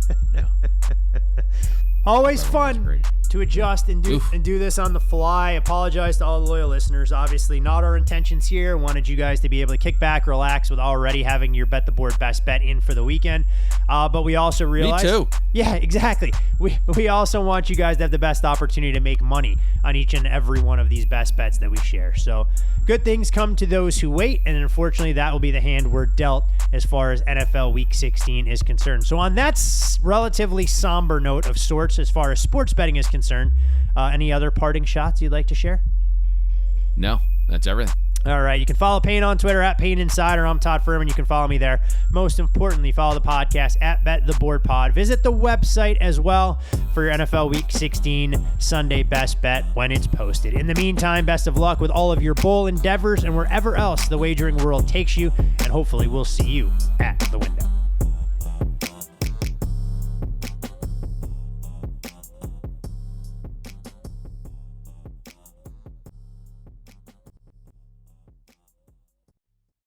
Always fun to adjust and do this on the fly. Apologize to all the loyal listeners. Obviously, not our intentions here. Wanted you guys to be able to kick back, relax with already having your Bet the Board best bet in for the weekend. But we also realize... Me too. Yeah, exactly. We also want you guys to have the best opportunity to make money on each and every one of these best bets that we share. So good things come to those who wait, and unfortunately, that will be the hand we're dealt as far as NFL Week 16 is concerned. So on that relatively somber note of sorts as far as sports betting is concerned, any other parting shots you'd like to share? No, that's everything. All right. You can follow Payne on Twitter at Payne Insider. I'm Todd Furman. You can follow me there. Most importantly, follow the podcast at Bet the Board Pod. Visit the website as well for your NFL Week 16 Sunday best bet when it's posted. In the meantime, best of luck with all of your bowl endeavors and wherever else the wagering world takes you. And hopefully we'll see you at the window.